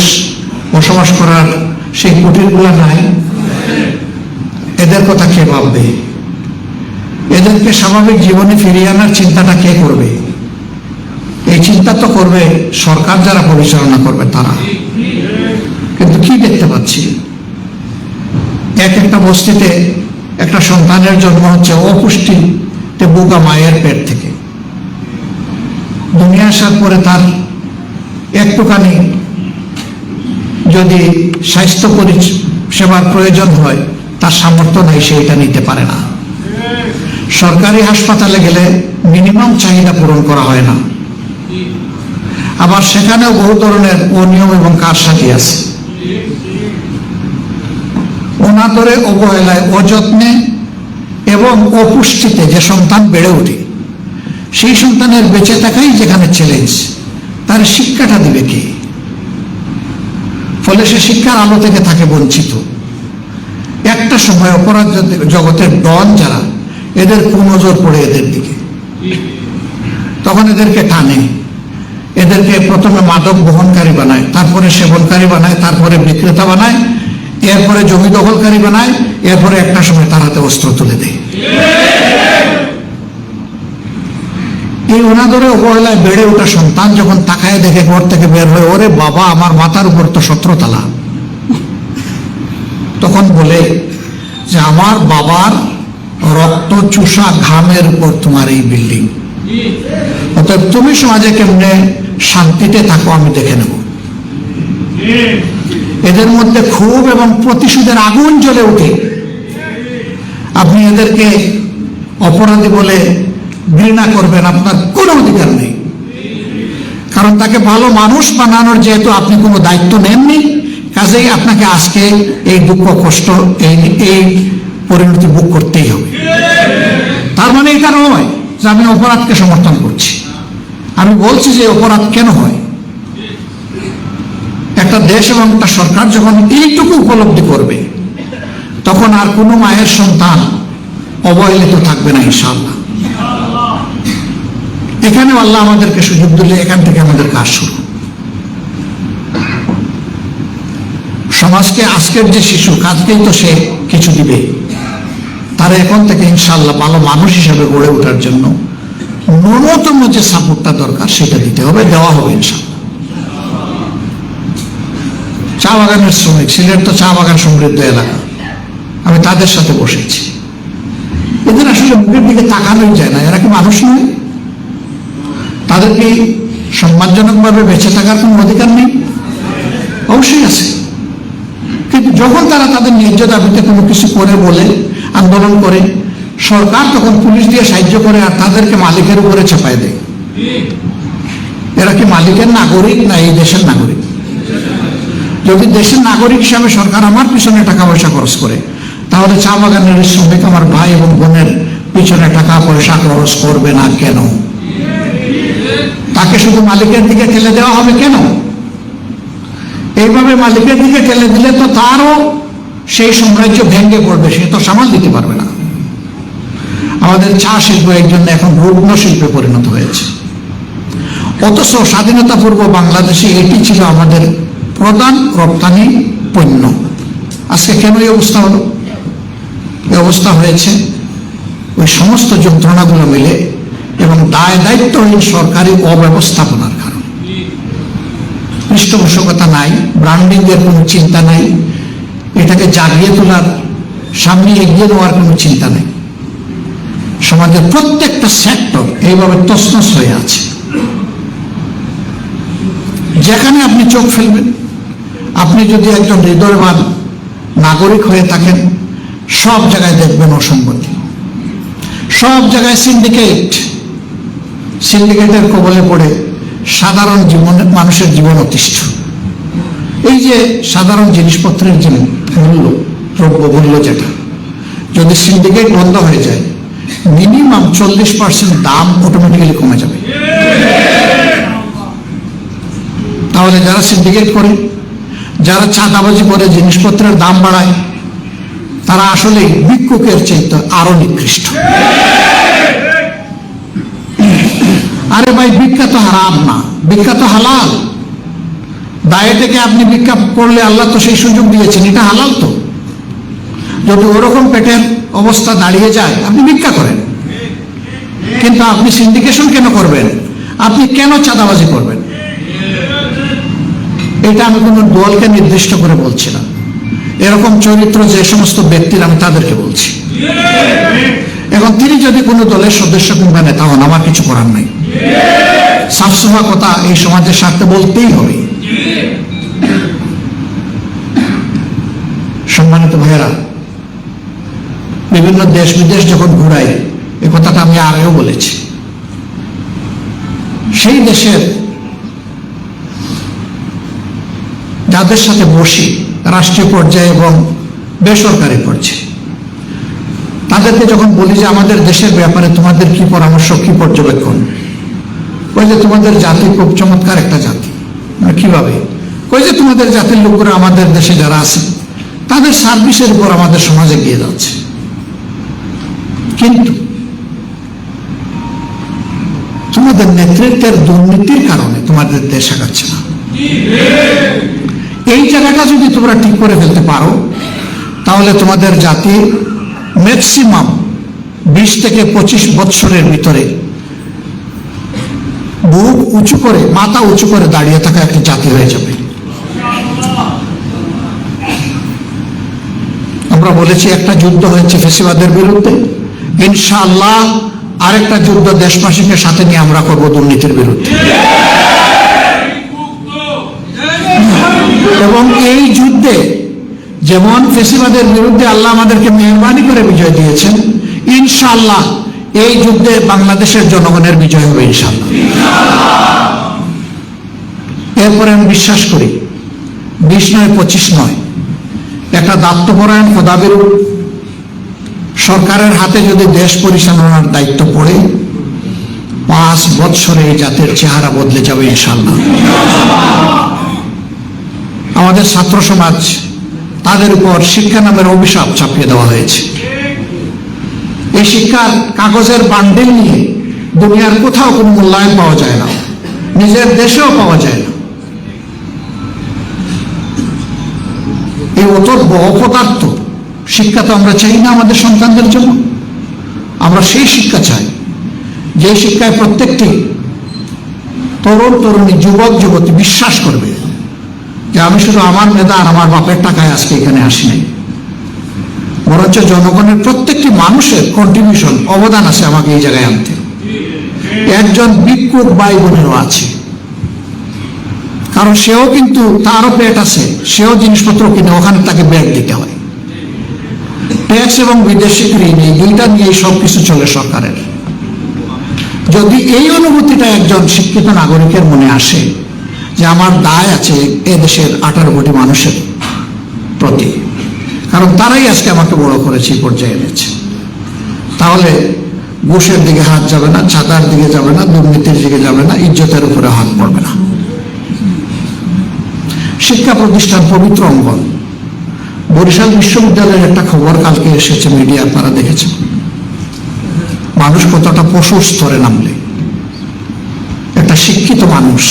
বসবাস করার সেই কুটিরগুলো নাই? এদের কথা কে ভাববে? এদেরকে স্বাভাবিক জীবনে ফিরিয়ে আনার চিন্তাটা কে করবে? এই চিন্তা তো করবে সরকার যারা পরিচালনা করবে তারা। কিন্তু কি দেখতে পাচ্ছি, একটা বস্তিতে একটা সন্তানের জন্ম হচ্ছে অপুষ্টিতে বোকা মায়ের পেট থেকে। দুনিয়া আসার পরে তার একটুখানি যদি স্বাস্থ্য পরিষেবার প্রয়োজন হয়, তার সামর্থ্য নাই, সেইটা নিতে পারে না। সরকারি হাসপাতালে গেলে মিনিমাম চাহিদা পূরণ করা হয় না। আবার সেখানেও বহু ধরনের অনিয়ম এবং কারসাজি আছে। অনাদরে, অবহেলায়, অযত্নে এবং অপুষ্টিতে যে সন্তান বেড়ে ওঠে, সেই সন্তানের বেঁচে থাকাই যেখানে চ্যালেঞ্জ, তার শিক্ষাটা দিবে কে? ফলে সে শিক্ষার আলো থেকে থাকে বঞ্চিত। একটা সময় অপরাধ জগতের ডন যারা, এদের কুনজর পড়ে এদের দিকে, তখন এদেরকে টানে, এদেরকে প্রথমে মাদক বহনকারী বানায়, তারপরে সেবনকারী বানায়, তারপরে বিক্রেতা বানায়, এরপরে জমি দখলকারী বানায়, এরপরে একটা সময় তার হাতে অস্ত্র তুলে দেয়। এই ওনাদের অবহেলায় বেড়ে ওঠা সন্তান যখন তাকায় দেখে ঘর থেকে বের হয়ে, ওরে বাবা, আমার মাথার উপর তো 17 তলা, তখন বলে যে আমার বাবার রক্ত চুষা ঘামের উপর তোমার এই বিল্ডিং, অতএব তুমি সমাজে কেমনে শান্তিতে থাকো আমি দেখে নেব। এদের মধ্যে ক্ষোভ এবং প্রতিশোধের আগুন জ্বলে ওঠে। আপনি এদেরকে অপরাধী বলে ঘৃণা করবেন, আপনার কোনো অধিকার নেই, কারণ তাকে ভালো মানুষ বানানোর যেহেতু আপনি কোনো দায়িত্ব নেননি, কাজেই আপনাকে আজকে এই দুঃখ কষ্ট এই পরিণতি ভোগ করতেই হবে। তার মানে এটা নয় যে আমি অপরাধকে সমর্থন করছি। আমি বলছি যে অপরাধ কেন হয়। একটা দেশ এবং একটা সরকার যখন এইটুকু উপলব্ধি করবে, তখন আর কোনো মায়ের সন্তান অবহেলিত থাকবে না ইনশাআল্লাহ। এখানে আল্লাহ আমাদেরকে সুযোগ দিলে এখান থেকে আমাদের কাজ শুরু। সমাজকে আজকের যে শিশু, কাজকেই তো সে কিছু দিবে, তারা এখন থেকে ইনশাআল্লাহ ভালো মানুষ হিসেবে গড়ে ওঠার জন্য ন্যূনতম যে সাপোর্টটা দরকার সেটা দিতে হবে, দেওয়া হবে ইনশাআল্লাহ। চা বাগানের শ্রমিক, সিলেট তো চা বাগান সমৃদ্ধ এলাকা, আমি তাদের সাথে বসেছি। এদের আসলে মুখের দিকে তাকানোই যায় না, এরা কি মানুষ নয়? তাদের কি সম্মানজনকভাবে বেঁচে থাকার কোনো অধিকার নেই? অবশ্যই আছে। কিন্তু যখন তারা তাদের ন্যায্য দাবিতে কোনো কিছু করে বলে, আন্দোলন করে, সরকার তখন পুলিশ দিয়ে সাহায্য করে আর তাদেরকে মালিকের উপরে চাপায় দেয়। এরা কি মালিকের নাগরিক না এই দেশের নাগরিক? যদি দেশের নাগরিক হিসাবে সরকার আমার পিছনে টাকা পয়সা খরচ করে, তাহলে চা বাগানের শ্রমিক আমার ভাই এবং বোনের পিছনে টাকা পয়সা খরচ করবে না কেন? তাকে শুধু মালিকের দিকে ঠেলে দেওয়া হবে কেন? এইভাবে মালিকের দিকে ঠেলে দিলে তো তারও সেই সাম্রাজ্য ভেঙে পড়বে, সে তো সামাল দিতে পারবে না। আমাদের চা শিল্প এর জন্য এখন রুগ্ন শিল্পে পরিণত হয়েছে, অথচ স্বাধীনতা পূর্ব বাংলাদেশে এটি ছিল আমাদের প্রধান রপ্তানি পণ্য। আজকে কেন এই অবস্থা হলো? এই অবস্থা হয়েছে ওই সমস্ত যন্ত্রণাগুলো মিলে এবং দায়িত্বহীন সরকারি অব্যবস্থাপনার কারণে। পৃষ্ঠপোষকতা নাই, ব্র্যান্ডিং এর কোনো চিন্তা নাই, এটাকে জাগিয়ে তোলার, সামনে এগিয়ে নেওয়ার কোনো চিন্তা নেই। সমাজের প্রত্যেকটা সেক্টর এইভাবে তছনছ হয়ে আছে। যেখানে আপনি চোখ ফেলবেন, আপনি যদি একজন হৃদয়বান নাগরিক হয়ে থাকেন, সব জায়গায় দেখবেন অসঙ্গতি, সব জায়গায় সিন্ডিকেটের কবলে পড়ে সাধারণ জীবনে মানুষের জীবন অতিষ্ঠ। এই যে সাধারণ জিনিসপত্রের যে মূল্য, দ্রব্য মূল্য, যেটা যদি সিন্ডিকেট বন্ধ হয়ে যায়, মিনিমাম 40% দাম অটোমেটিক্যালি কমে যাবে। তাহলে যারা সিন্ডিকেট করে, যারা চাঁদাবাজি করে জিনিসপত্রের দাম বাড়ায়, তারা আসলে ভিক্ষুকের চাইতে আরো নিকৃষ্ট। আরে ভাই, ভিক্ষা তো হারাম না, ভিক্ষা তো হালাল। দায়ে থেকে আপনি ভিক্ষা করলে আল্লাহ তো সেই সুযোগ দিয়েছেন, এটা হালাল তো। যদি ওরকম পেটের অবস্থা দাঁড়িয়ে যায়, আপনি ভিক্ষা করেন। কিন্তু আপনি সিন্ডিকেশন কেন করবেন? আপনি কেন চাঁদাবাজি করবেন? এটা আমি কোনো দলকে নির্দিষ্ট করে বলছি না, এরকম চরিত্র যে সমস্ত ব্যক্তির, আমি তাদেরকে বলছি। এখন তিনি যদি কোনো দলের সদস্য কিংবা নেতা হন, আমার কিছু করার নাই। সাফসুফা কথা এই সমাজের স্বার্থে বলতেই হবে। সম্মানিত ভাইয়েরা, বিভিন্ন দেশ বিদেশ যখন ঘুরাই, এ কথাটা আমি আগেও বলেছি, সেই দেশের যাদের সাথে বসি রাষ্ট্রীয় পর্যায়ে এবং বেসরকারি পর্যায়ে, তাদেরকে যখন বলি যে আমাদের দেশের ব্যাপারে তোমাদের কি পরামর্শ, কি পর্যবেক্ষণ, কই যে তোমাদের জাতি খুব চমৎকার একটা জাতি। কিভাবে? কই যে তোমাদের জাতির লোকরা আমাদের দেশে যারা আছে তাদের সার্ভিসের উপর আমাদের সমাজে গিয়ে যাচ্ছে, কিন্তু তোমাদের নেতৃত্বের দুর্নীতির কারণে তোমাদের দেশ আগাচ্ছে না। এই জায়গাটা যদি তোমরা ঠিক করে ফেলতে পারো, তাহলে তোমাদের জাতি ম্যাক্সিমাম 20 থেকে 25 বৎসরের ভিতরে বুক উঁচু করে, মাথা উঁচু করে দাঁড়িয়ে থাকা একটা জাতি হয়ে যাবে। আমরা বলেছি একটা যুদ্ধ হয়েছে ফ্যাসিবাদের বিরুদ্ধে, ইনশাআল্লাহ আরেকটা যুদ্ধ দেশবাসীকে সাথে নিয়ে আমরা করব দুর্নীতির বিরুদ্ধে। এবং এই যুদ্ধে যেমন ফ্যাসিবাদের বিরুদ্ধে আল্লাহ আমাদেরকে মেহরবানি করে বিজয় দিয়েছেন, ইনশাআল্লাহ এই যুদ্ধে বাংলাদেশের জনগণের বিজয় হবে ইনশাআল্লাহ। এরপরে আমি বিশ্বাস করি 20 নয় 25 নয়, একটা দায়িত্বপরায়ণ খোদাবিরু সরকারের হাতে যদি দেশ পরিচালনার দায়িত্ব পড়ে, 5 বৎসরে এই জাতির চেহারা বদলে যাবে ইনশাআল্লাহ। আমাদের ছাত্র সমাজ, তাদের উপর শিক্ষা নামের অভিশাপ চাপিয়ে দেওয়া হয়েছে। এই শিক্ষার কাগজের বান্ডিল নিয়ে দুনিয়ার কোথাও কোনো মূল্যায়ন পাওয়া যায় না, নিজের দেশেও পাওয়া যায় না। এই অতর্ব অপদার্থ শিক্ষা তো আমরা চাই না আমাদের সন্তানদের জন্য। আমরা সেই শিক্ষা চাই যে শিক্ষায় প্রত্যেকটি তরুণ তরুণী, যুবক যুবতী বিশ্বাস করবে যে আমি শুধু আমার মেধা আর আমার বাপের টাকায় আজকে এখানে আসি নাই, বরঞ্চ জনগণের প্রত্যেকটি মানুষের কন্ট্রিবিউশন, অবদান আছে আমাকে এই জায়গায় আনতে। একজন ভিক্ষুক ভাই বোনেরও আছে, কারণ সেও কিন্তু তারও পেট আছে, সেও জিনিসপত্র কিনে, ওখানে তাকে ব্যাগ দিতে হয়। ট্যাক্স এবং বিদেশি ঋণ, এই দুইটা নিয়ে সব কিছু চলে সরকারের। যদি এই অনুভূতিটা একজন শিক্ষিত নাগরিকের মনে আসে যে আমার দায় আছে এদেশের 18 কোটি মানুষের প্রতি, কারণ তারাই আজকে আমাকে বড় করেছে, এই পর্যায়ে এনেছে, তাহলে ঘুষের দিকে হাত যাবে না, ছাতার দিকে যাবে না, দুর্নীতির দিকে যাবে না, ইজ্জতের উপরে হাত পড়বে না। শিক্ষা প্রতিষ্ঠান পবিত্র অঙ্গন। বরিশাল বিশ্ববিদ্যালয়ের একটা খবর কালকে এসেছে মিডিয়া, আপনারা দেখেছেন। মানুষ কতটা পশুর স্তরে নামলে একটা শিক্ষিত মানুষ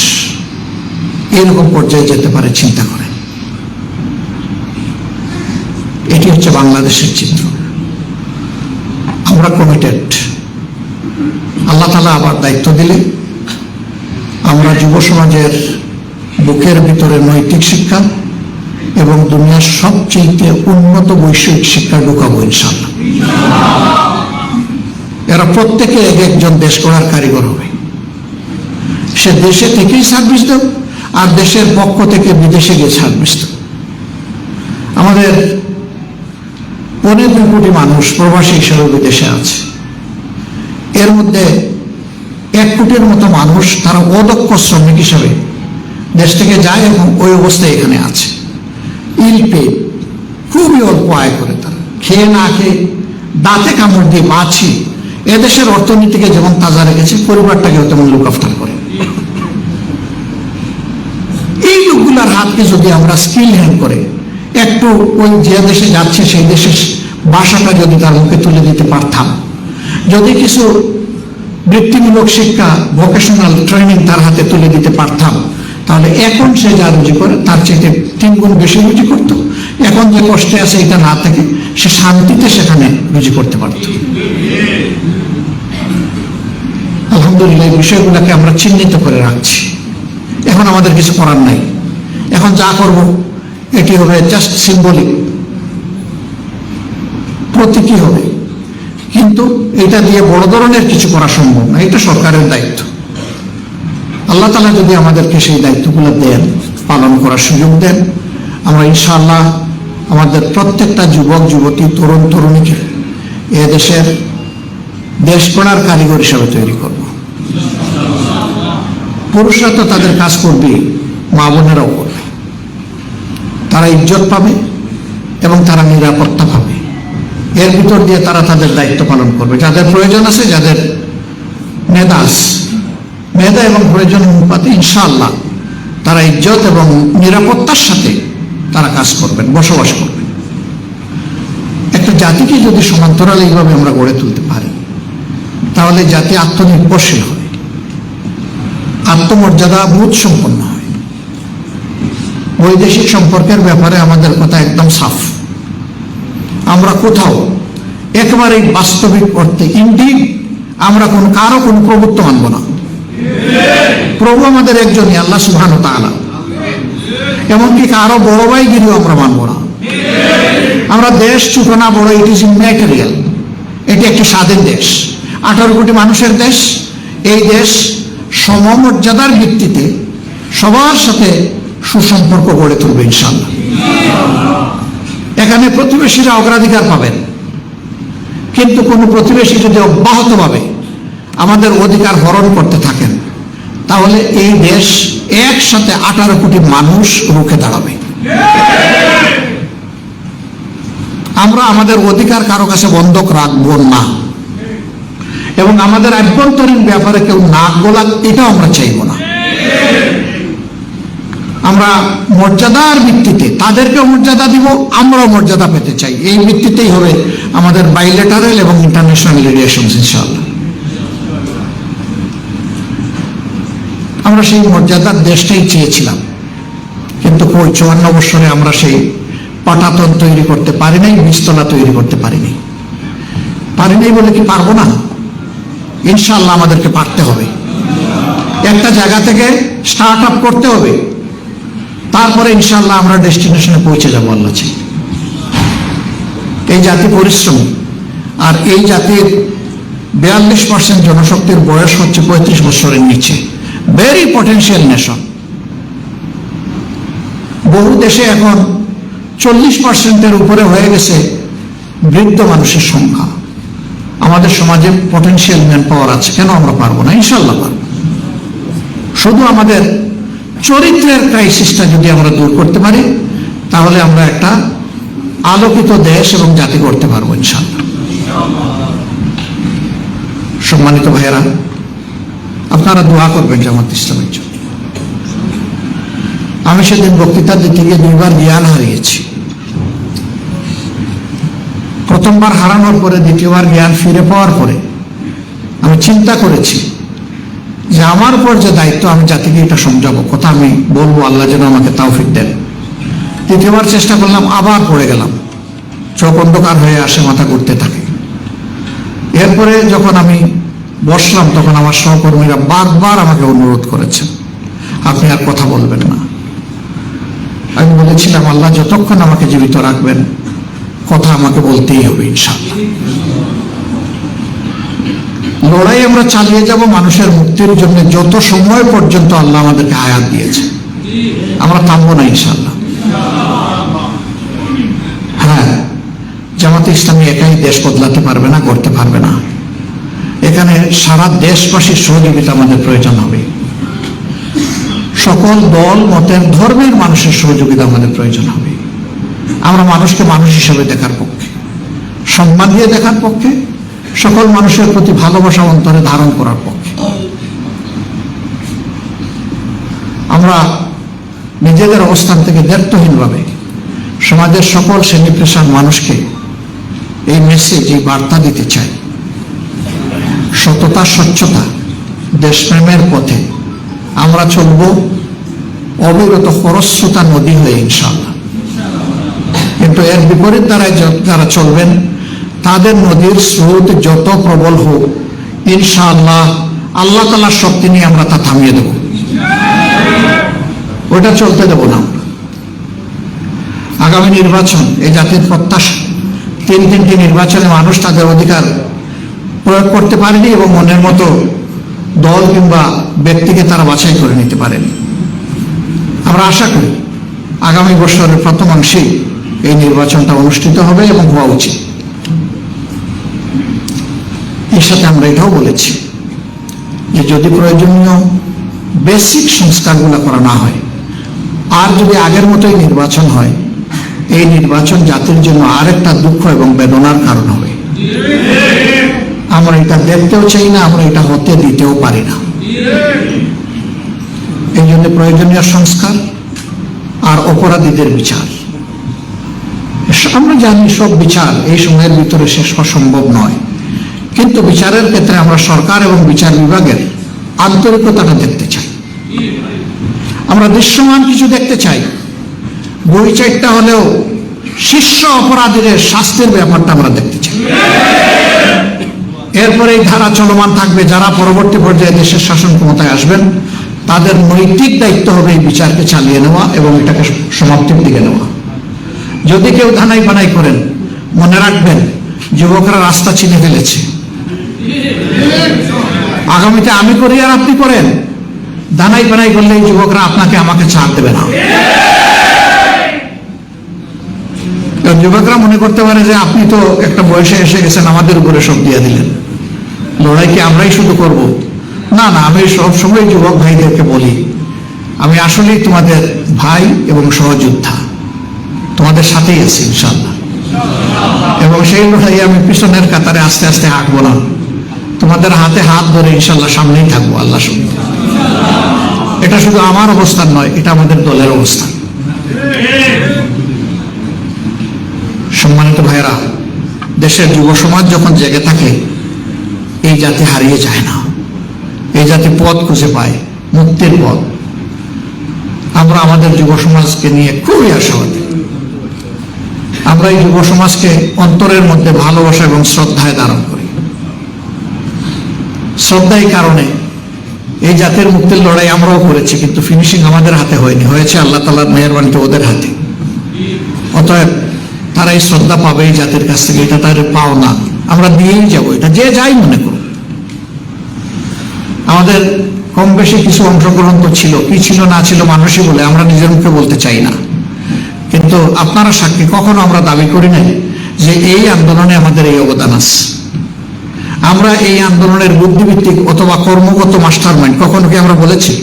এরকম পর্যায়ে যেতে পারে, চিন্তা করেন। এটি হচ্ছে বাংলাদেশের চিত্র। আমরা কমিটেড। আল্লাহ তাআলা আবার দায়িত্ব দিলে আমরা যুব সমাজের বুকের ভিতরে নৈতিক শিক্ষা এবং দুনিয়ার সবচেয়ে উন্নত বৈষয়িক শিক্ষা ঢুকাবো ইনশাআল্লাহ। এরা প্রত্যেকে এক একজন দেশ গড়ার কারিগর হবে। সে দেশে থেকেই সার্ভিস দেব, আর দেশের পক্ষ থেকে বিদেশে গিয়ে সার্ভিস দেব। আমাদের 15 কোটি মানুষ প্রবাসী হিসেবে বিদেশে আছে। এর মধ্যে 1 কোটির মতো মানুষ তারা অদক্ষ শ্রমিক হিসাবে দেশ থেকে যায় এবং ওই অবস্থায় এখানে আছে। ইল পে, খুবই অল্প আয় করে, তারা খেয়ে না খেয়ে দাঁতে কামড় দিয়ে বাঁচি এদেশের অর্থনীতিকে যেমন তাজা রেখেছে, পরিবারটাকেও তেমন লুক আফটার করে। এই লোকগুলার হাতকে যদি আমরা স্কিল হ্যান্ড করে একটু ওই যে দেশে যাচ্ছে সেই দেশের ভাষাটা যদি তার মুখে তুলে দিতে পারতাম, যদি কিছু বৃত্তিমূলক শিক্ষা, ভোকেশনাল ট্রেনিং তার হাতে তুলে দিতে পারতাম, তাহলে এখন সে যা রুজি করে তার চেয়ে 3 গুণ বেশি রুজি করত। এখন যে কষ্টে আছে এটা না থাকে সে শান্তিতে সেখানে রুজি করতে পারত। আলহামদুলিল্লাহ এই বিষয়গুলোকে আমরা চিহ্নিত করে রাখছি। এখন আমাদের কিছু করার নাই। এখন যা করব এটি হবে জাস্ট সিম্বলিক, প্রতীকী হবে, কিন্তু এটা দিয়ে বড় ধরনের কিছু করা সম্ভব না। এটা সরকারের দায়িত্ব। আল্লাহ তাআলা যদি আমাদেরকে সেই দায়িত্বগুলো দেন, পালন করার সুযোগ দেন, আমরা ইনশাআল্লাহ আমাদের প্রত্যেকটা যুবক যুবতী, তরুণ তরুণীকে এদেশের দেশ গড়ার কারিগর হিসাবে তৈরি করব। পুরুষরা তো তাদের কাজ করবে, মা বোনেরাও করবে। তারা ইজ্জত পাবে এবং তারা নিরাপত্তা পাবে। এর ভিতর দিয়ে তারা তাদের দায়িত্ব পালন করবে। যাদের প্রয়োজন আছে, যাদের মেধা এবং প্রয়োজন অনুপাতে ইনশাআল্লাহ তারা ইজ্জত এবং নিরাপত্তার সাথে তারা কাজ করবেন, বসবাস করবেন। একটা জাতিকে যদি সমান্তরাল এইভাবে আমরা গড়ে তুলতে পারি, তাহলে জাতি আত্মনির্ভরশীল হবে, আত্মমর্যাদা বোধ সম্পন্ন হয়। বৈদেশিক সম্পর্কের ব্যাপারে আমাদের কথা একদম সাফ। আমরা কোথাও একেবারেই বাস্তবিক অর্থে ইনডিড আমরা কারো কোনো প্রভুত্ব মানব না। প্রভু আমাদের একজনই, আল্লাহ সুবহানাহু ওয়া তাআলা। এমনকি কারো বড় ভাইগিরিও আমরা মানব না। আমরা দেশ ছোট না বড়, ইট ইজ ইম্যাটেরিয়াল। এটি একটি স্বাধীন দেশ, 18 কোটি মানুষের দেশ। এই দেশ সমমর্যাদার ভিত্তিতে সবার সাথে সুসম্পর্ক গড়ে তুলবে ইনশাআল্লাহ। এখানে প্রতিবেশীরা অগ্রাধিকার পাবেন, কিন্তু কোনো প্রতিবেশী যদি অব্যাহতভাবে আমাদের অধিকার হরণ করতে থাকেন, তাহলে এই দেশ একসাথে 18 কোটি মানুষ রুখে দাঁড়াবে। আমরা আমাদের অধিকার কারো কাছে বন্ধক রাখবো না, এবং আমাদের আভ্যন্তরীণ ব্যাপারে কেউ নাক গলাক এটাও আমরা চাইব না। আমরা মর্যাদার ভিত্তিতে তাদেরকেও মর্যাদা দিব, আমরাও মর্যাদা পেতে চাই। এই ভিত্তিতেই হবে আমাদের বাইলেটারাল এবং ইন্টারন্যাশনাল রিলেশনস ইনশাআল্লাহ। আমরা সেই মর্যাদার দেশটাই চেয়েছিলাম, কিন্তু 54 বছরে আমরা সেই পাটাতন তৈরি করতে পারি নাই, বীজতলা তৈরি করতে পারিনি। বলে কি পারবো না? ইনশাআল্লাহ আমাদেরকে পারতে হবে। একটা জায়গা থেকে স্টার্ট আপ করতে হবে, তারপরে ইনশাআল্লাহ আমরা ডেস্টিনেশনে পৌঁছে যাবো আল্লাহ চাই। এই জাতি পরিশ্রমী, আর এই জাতির 42% জনশক্তির বয়স হচ্ছে 35 বছরের নিচে। Very potential nation. বহু দেশে এখন 40%-এর উপরে হয়ে গেছে বৃদ্ধ মানুষের সংখ্যা। আমাদের সমাজে পটেনশিয়াল ম্যান পাওয়ার আছে, কেন আমরা পারবো না? ইনশাআল্লাহ পারবো। শুধু আমাদের চরিত্রের ক্রাইসিসটা যদি আমরা দূর করতে পারি, তাহলে আমরা একটা আলোকিত দেশ এবং জাতি করতে পারবো ইনশাআল্লাহ। সম্মানিত ভাইয়েরা, আপনারা দোয়া করবেন জামাত ইসলামের জন্য। আমি সেদিন বক্তৃতা দিতে গিয়ে 2বার জ্ঞান হারিয়েছি। প্রথমবার হারানোর পরে, দ্বিতীয়বার জ্ঞান ফিরে পাওয়ার পরে আমি চিন্তা করেছি যে আমার উপর যে দায়িত্ব, আমি জাতিকে এটা সমঝাবো, কথা আমি বলবো, আল্লাহ যেন আমাকে তৌফিক দেন। তৃতীয়বার চেষ্টা করলাম, আবার পড়ে গেলাম, চোখ অন্ধকার হয়ে আসে, মাথা ঘুরতে থাকে। এরপরে যখন আমি বসলাম, তখন আমার সহকর্মীরা বারবার আমাকে অনুরোধ করেছেন, আপনি আর কথা বলবেন না। আমি বলেছিলাম, আল্লাহ যতক্ষণ আমাকে জীবিত রাখবেন, কথা আমাকে বলতেই হবে ইনশাআল্লাহ। লড়াই আমরা চালিয়ে যাব মানুষের মুক্তির জন্য যত সময় পর্যন্ত আল্লাহ আমাদেরকে হায়াত দিয়েছে। আমরা থামবো না ইনশাআল্লাহ। হ্যাঁ, জামাতে ইসলামী একাই দেশ বদলাতে পারবে না, করতে পারবে না। এখানে সারা দেশবাসীর সহযোগিতা আমাদের প্রয়োজন হবে। সকল দল মতের ধর্মের মানুষের সহযোগিতা আমাদের প্রয়োজন হবে। আমরা মানুষকে মানুষ হিসেবে দেখার পক্ষে, সম্মান দিয়ে দেখার পক্ষে, সকল মানুষের প্রতি ভালোবাসা অন্তরে ধারণ করার পক্ষে। আমরা নিজেদের অবস্থান থেকে দায়িত্বহীনভাবে সমাজের সকল শ্রেণী পেশার মানুষকে এই মেসেজ, এই বার্তা দিতে চাই, সততা, স্বচ্ছতা, দেশপ্রেমের পথে আমরা চলব, অবিরত খরস্রোতা নদী হয়ে ইনশাআল্লাহ। কিন্তু এর বিপরীত দ্বারায় যারা চলবেন, তাদের নদীর স্রোত যত প্রবল হোক, ইনশাআল্লাহ আল্লাহ তাআলার শক্তি নিয়ে আমরা তা থামিয়ে দেব, ওইটা চলতে দেব না। আগামী নির্বাচন এই জাতির প্রত্যাশা। 3টি নির্বাচনে মানুষ তাদের অধিকার প্রয়োগ করতে পারেনি এবং মনের মতো দল কিংবা ব্যক্তিকে তারা বাছাই করে নিতে পারেনি। আমরা আশা করি আগামী বছরের প্রথমাংশেই এই নির্বাচনটা অনুষ্ঠিত হবে এবং হওয়া উচিত। এর সাথে আমরা এটাও বলেছি যে যদি প্রয়োজনীয় বেসিক সংস্কারগুলো করা না হয়, আর যদি আগের মতোই নির্বাচন হয়, এই নির্বাচন জাতির জন্য আরেকটা দুঃখ এবং বেদনার কারণ হবে। আমরা এটা দেখতেও চাই না, আমরা এটা হতে দিতেও পারি না। এই জন্য প্রয়োজনীয় সংস্কার আর অপরাধীদের বিচার। আমরা জানি সব বিচার এই সময়ের ভিতরে শেষ হওয়া সম্ভব নয়, কিন্তু বিচারের ক্ষেত্রে আমরা সরকার এবং বিচার বিভাগের আন্তরিকতাটা দেখতে চাই। আমরা দৃশ্যমান কিছু দেখতে চাই, দুই চারটা হলেও শীর্ষ অপরাধীদের শাস্তির ব্যাপারটা আমরা দেখতে চাই। এরপরে এই ধারা চলমান থাকবে। যারা পরবর্তী পর্যায়ে দেশের শাসন ক্ষমতায় আসবেন তাদের নৈতিক দায়িত্ব হবে এই বিচারকে চালিয়ে নেওয়া এবং এটাকে সমাপ্তির দিকে নেওয়া। যদি কেউ ধানাই বানাই করেন, মনে রাখবেন যুবকরা রাস্তা চিনে ফেলেছে। আগামীতে আমি করি আর আপনি করেন, ধানাই বানাই করলে এই যুবকরা আপনাকে আমাকে ছাড় দেবে না। যুবকরা মনে করতে পারে যে আপনি তো একটা বয়সে এসে গেছেন, আমাদের উপরে সব দিয়ে দিলেন, লড়াই কি আমরাই শুধু করব? না না, আমি সবসময় যুবক ভাইদেরকে বলি আমি আসলেই তোমাদের ভাই এবং সহযোদ্ধা, তোমাদের সাথেই আছি ইনশাআল্লাহ। এবং সেই লড়াই আমি পিছনের কাতারে আস্তে আস্তে হাঁটবো না, তোমাদের হাতে হাত ধরে ইনশাআল্লাহ সামনেই থাকবো আল্লাহ শুনতে। এটা শুধু আমার অবস্থান নয়, এটা আমাদের দলের অবস্থান। সম্মানিত ভাইয়েরা, দেশের যুব সমাজ যখন জেগে থাকে এই জাতি হারিয়ে যায় না, এই জাতি পথ খুঁজে পায়, মুক্তির পথ। আমরা আমাদের যুব সমাজকে নিয়ে খুবই আশাবাদী। আমরা এই যুব সমাজকে অন্তরের মধ্যে ভালোবাসা এবং শ্রদ্ধায় ধারণ করি। শ্রদ্ধাই কারণে এই জাতির মুক্তির লড়াই আমরাও করেছি, কিন্তু ফিনিশিং আমাদের হাতে হয়নি, হয়েছে আল্লাহ তাআলার মেহেরবানিতে ওদের হাতে। অতএব তারা এই শ্রদ্ধা পাবে এই জাতির কাছ থেকে, এটা তাদের পাওনা, আমরা দিয়েই যাবো, এটা যে যাই মনে করুন। আমাদের কম বেশি কিছু অংশগ্রহণ তো ছিল, কি ছিল না ছিল মানুষই বলে, আমরা নিজের মুখে বলতে চাই না, কিন্তু আপনারা সাক্ষী, কখনো আমরা দাবি করি নাই যে এই আন্দোলনে আমাদের এই অবদান আছে। আমরা এই আন্দোলনের বুদ্ধিভিত্তিক অথবা কর্মগত মাস্টার মাইন্ড কখনো কি আমরা বলেছি?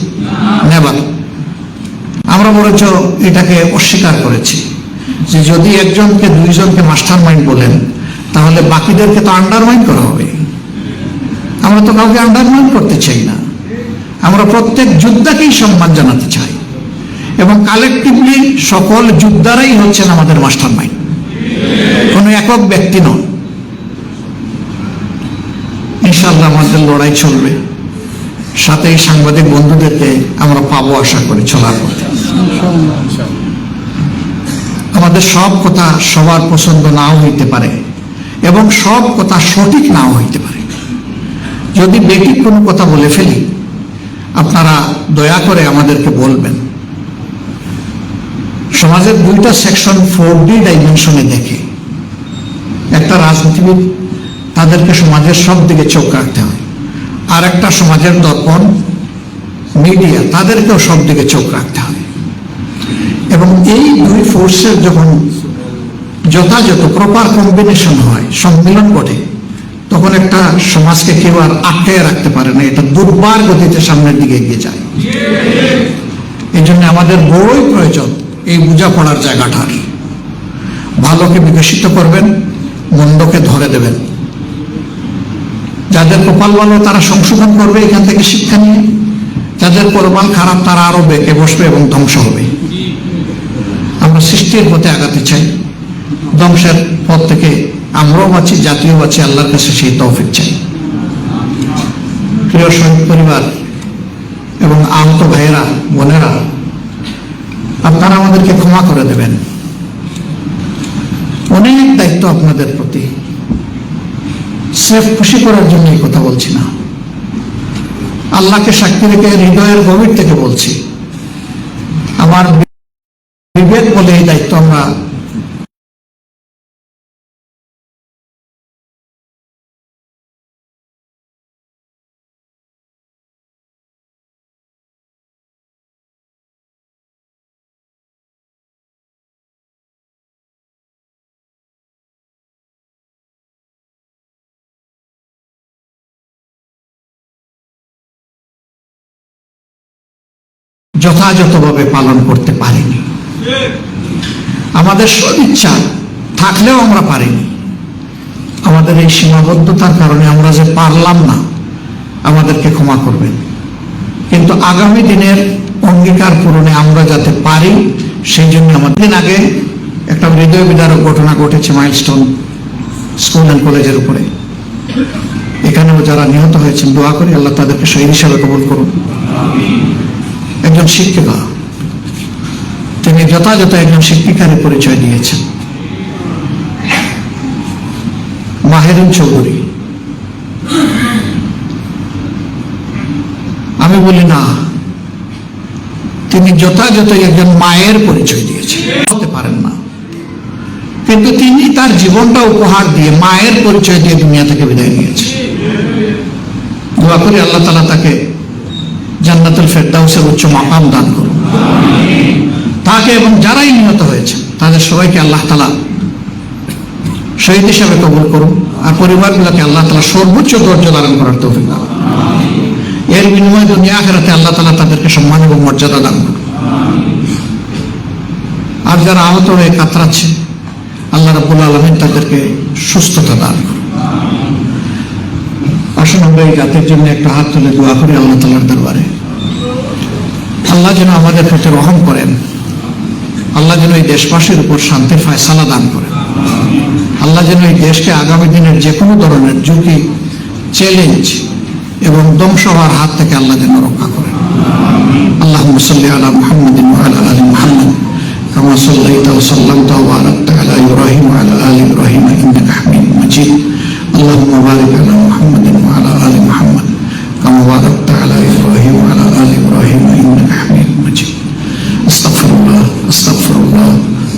নেভার। আমরা বরঞ্চ এটাকে অস্বীকার করেছি যে যদি একজনকে দুইজনকে মাস্টার মাইন্ড বলেন তাহলে বাকিদেরকে তো আন্ডারমাইন্ড করা হবে। আমরা তো কাউকে আন্ডারমাইন্ড করতে চাই না, আমরা প্রত্যেক যোদ্ধাকেই সম্মান জানাতে চাই এবং কালেকটিভলি সকল যোদ্ধারাই হচ্ছেন আমাদের মাস্টার মাইন্ড, কোনো একক ব্যক্তি নন। ইনশাআল্লাহ আমাদের লড়াই চলবে, সাথে এই সাংবাদিক বন্ধুদেরকে আমরা পাবো আশা করি চলার পথে। আমাদের সব কথা সবার পছন্দ নাও হইতে পারে এবং সব কথা সঠিক নাও হইতে পারে। যদি বেঠিক কোনো কথা বলে ফেলি আপনারা দয়া করে আমাদেরকে বলবেন। সমাজের দুইটা সেকশন 4D ডাইমেনশনে দেখে। একটা রাজনীতিবিদ, তাদেরকে সমাজের সব দিকে চোখ রাখতে হয়, আর একটা সমাজের দর্পণ মিডিয়া, তাদেরকেও সব দিকে চোখ রাখতে হয়। এবং এই দুই ফোর্সের যখন যথাযথ প্রপার কম্বিনেশন হয়, সম্মিলন ঘটে, তখন একটা সমাজকে কেউ আর আটকায় রাখতে পারে না, এটা দুর্বার গতিতে সামনের দিকে এগিয়ে যায়। এই জন্য আমাদের বড়ই প্রয়োজন এই বোঝাপড়ার জায়গাটার। ভালোকে বিকশিত করবেন, মন্দকে ধরে দেবেন। যাদের কপাল ভালো তারা সংশোধন করবে এখান থেকে শিক্ষা নিয়ে, যাদের কপাল খারাপ তারা আরো বেঁকে বসবে এবং ধ্বংস হবে। আমরা সৃষ্টির পথে আগাতে চাই, ধ্বংসের পথ থেকে আমরাও বাঁচি, জাতীয় বাঁচি, আল্লাহর কাছে সেই তৌফিক চাই। প্রিয় শহীদ পরিবার এবং আহত ভাইয়েরা, বোনেরা, আপনারা আমাদেরকে ক্ষমা করে দেবেন। অনেক দায়িত্ব আপনাদের প্রতি, স্রেফ খুশি করার জন্য এই কথা বলছি না, আল্লাহকে সাক্ষী রেখে হৃদয়ের গভীর থেকে বলছি। আমার বিবেক বলে এই দায়িত্ব আমরা যথাযথভাবে পালন করতে পারিনি। আমাদের সদিচ্ছা থাকলেও আমরা পারিনি। আমাদের এই সীমাবদ্ধতার কারণে আমরা যে পারলাম না, আমাদেরকে ক্ষমা করবেন। কিন্তু আগামী দিনের অঙ্গীকার পূরণে আমরা যাতে পারি, সেই জন্য আমাদের দিন আগে একটা হৃদয় বিদারক ঘটনা ঘটেছে মাইলস্টোন স্কুল অ্যান্ড কলেজের উপরে। এখানেও যারা নিহত হয়েছেন, দোয়া করি আল্লাহ তাদেরকে শহীদ হিসাবে কবুল করুন। একজন শিক্ষিকা, তিনি তিনি যথাযথ একজন শিক্ষিকারের পরিচয় দিয়েছেন। মাহেরুন চৌধুরী, আমি বলি না, তিনি যথাযথ একজন মায়ের পরিচয় দিয়েছেন। হতে পারেন না, কিন্তু তিনি তার জীবনটা উপহার দিয়ে মায়ের পরিচয় দিয়ে দুনিয়া থেকে বিদায় নিয়েছে। দোয়া করি আল্লাহ তাআলা তাকে জান্নাতুল ফেরদাউসের উচ্চ মাকাম দান করুন। তাকে এবং যারাই নিহত হয়েছে তাদের সবাইকে আল্লাহ তাআলা শহীদ হিসাবে কবুল করুন, আর পরিবারগুলোকে আল্লাহ তাআলা সর্বোচ্চ দরজা ধারণ করার তৌফিক দান করুন। এর বিনিময়ে দুনিয়া আখিরাতে আল্লাহ তাআলা তাদেরকে সম্মান এবং মর্যাদা দান করুন। আর যারা আহত হয়ে কাতরাচ্ছে, আল্লাহ রাব্বুল আলামিন তাদেরকে সুস্থতা দান করুন। আসুন আমরা এই জাতির জন্য একটা হাত তুলে দোয়া করি আল্লাহ তাআলার দরবারে। আল্লাহ যেন আমাদের প্রতি রহম করেন, আল্লাহ যেন এই দেশবাসীর উপর শান্তির ফয়সালা দান করেন, আল্লাহ যেন এই দেশকে আগামী দিনের যে কোনো ধরনের ঝুঁকি, চ্যালেঞ্জ এবং ধ্বংস হওয়ার হাত থেকে আল্লাহ যেন রক্ষা করেন। আল্লাহুম্মা সাল্লি আলা মুহাম্মাদিন ওয়া আলা আলি মুহাম্মাদ কামা সাল্লাইতা ওয়া সাল্লামতা ওয়া বারাকতা আলা ইব্রাহিম ওয়া আলা আলি ইব্রাহিম ইন্নাকা হামিদুম মাজিদ। আল্লাহুম্মা বারিক আলা মুহাম্মাদিন ওয়া আলা আলি মুহাম্মাদ কামা বারাকতা আলা ইব্রাহিম ওয়া আলা আলি ইব্রাহিম ইন্নাকা হামিদুম মাজিদ। আস্তাগফিরুল্লাহ আস্তাগফিরুল্লাহ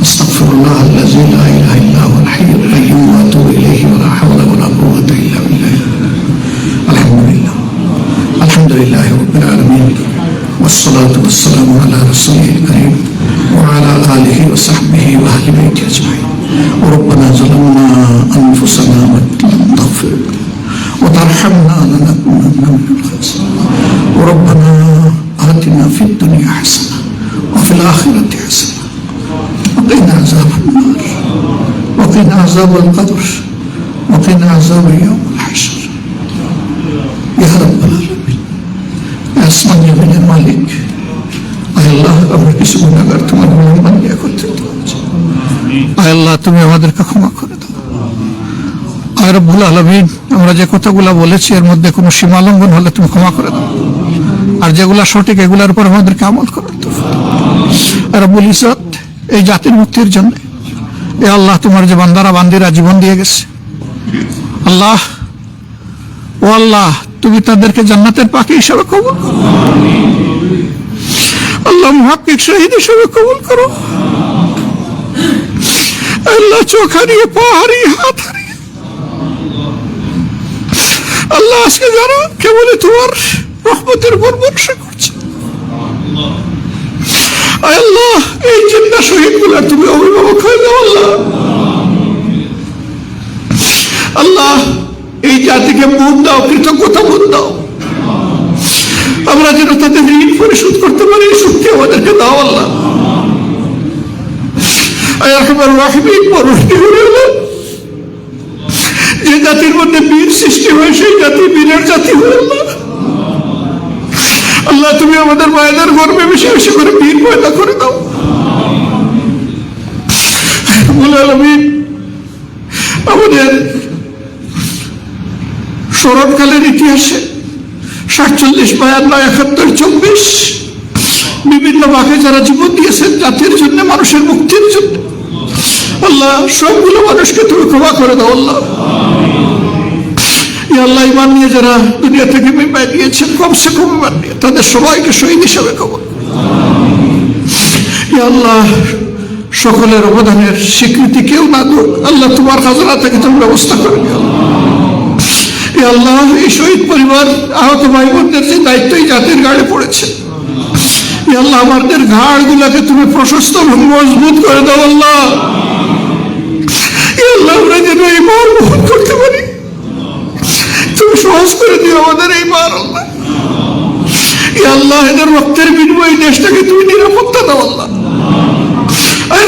আস্তাগফিরুল্লাহ আল্লাযী লা ইলাহা ইল্লা হুয়াল হাইয়ুল কাইয়্যুম ওয়া আতুবু ইলাইহি ওয়া লা হাওলা ওয়া লা কুওয়াতা ইল্লা বিল্লাহ। আলহামদুলিল্লাহ আলহামদুলিল্লাহি রাব্বিল আলামিন والصلاة والسلام على رسوله الكريم وعلى آله وصحبه وأهل بيته أجمعين. وربنا ظلمنا أنفسنا وإن لم تغفر وترحمنا لنكونن من الخاسرين. وربنا آتنا في الدنيا حسنة وفي الآخرة حسنة وقنا عذاب النار وقنا عذاب القبر وقنا عذاب يوم الحشر يا رب العالمين। আসমান জমিনের মালিক আল্লাহ, আমরা কিছু গুনাহগার তোমার মেহরবানি নিয়ে একত্রিত হয়েছি। আল্লাহ তুমি আমাদেরকে ক্ষমা করে দাও। আর রব্বুল আলামিন, আমরা যে কথাগুলো বলেছি এর মধ্যে কোনো সীমালঙ্ঘন হলে তুমি ক্ষমা করে দাও, আর যেগুলা সঠিক এগুলার উপর আমাদেরকে আমল করার তৌফিক। আর রব্বুল ইজ্জত, এই জাতির মুক্তির জন্য এ আল্লাহ তোমার যে বান্দারা বান্দিরা জীবন দিয়ে গেছে, আল্লাহ ও আল্লাহ তুমি তাদেরকে জান্নাতের পাখি হিসাবে কবুল করো। আল্লাহ মুহাক্কিক শহীদ হিসাবে কবুল করো। আল্লাহ চোখ হারিয়ে, পা হারিয়ে, হাত হারিয়ে, আল্লাহ আজকে যারা কেবল তোমার রহমতের উপর ভরসা করছে, আল্লাহ এই জিন্দা শহীদ গুলা তুমি অভিভাবক হয়ে যাও। আল্লাহ আল্লাহ এই জাতিকে মন দাও, কৃতজ্ঞতা মন দাও। আমরা যেন তাদের ঋণ পরিশোধ করতে পারি, এই শক্তি আমাদেরকে দাও। আল্লাহ যে জাতির মধ্যে বীর সৃষ্টি হয় সেই জাতি বীরের জাতি হয়। আল্লাহ তুমি আমাদের মায়েদের গর্বে বেশি বেশি করে বীর পয়দা করে দাও। আমাদের স্মরণকালের ইতিহাসে 47, 52, 71, 24 বিভিন্ন ভাগে যারা জীবন দিয়েছেন জাতির জন্য, মানুষের মুক্তির জন্য, আল্লাহ সবগুলো মানুষকে তুমি ক্ষমা করে দাও। আল্লাহ আল্লাহ ইমান নিয়ে যারা দুনিয়া থেকে বিদায় নিয়েছেন, কমসে কম ইমান নিয়ে, তাদের সবাইকে শহীদ হিসাবে কবুল। আল্লাহ সকলের অবদানের স্বীকৃতি কেউ না দো, আল্লাহ তোমার খাজনা থেকে তুমি ব্যবস্থা করে দিও। আল্লাহ এই শহীদ পরিবার, আহত ভাই বোনদের যে দায়িত্ব এই জাতির ঘাড়ে পড়েছে, আল্লাহ আমাদের ঘাড় গুলাকে তুমি প্রশস্ত এবং মজবুত করে দাও। আল্লাহ আল্লাহ আমরা যেন এই ভার বহন করতে পারি, তুমি সহজ করে দিও আমাদের এই ভার। আল্লাহ আল্লাহ এদের রক্তের বিনিময়ে দেশটাকে তুমি নিরাপত্তা দাও। আল্লাহ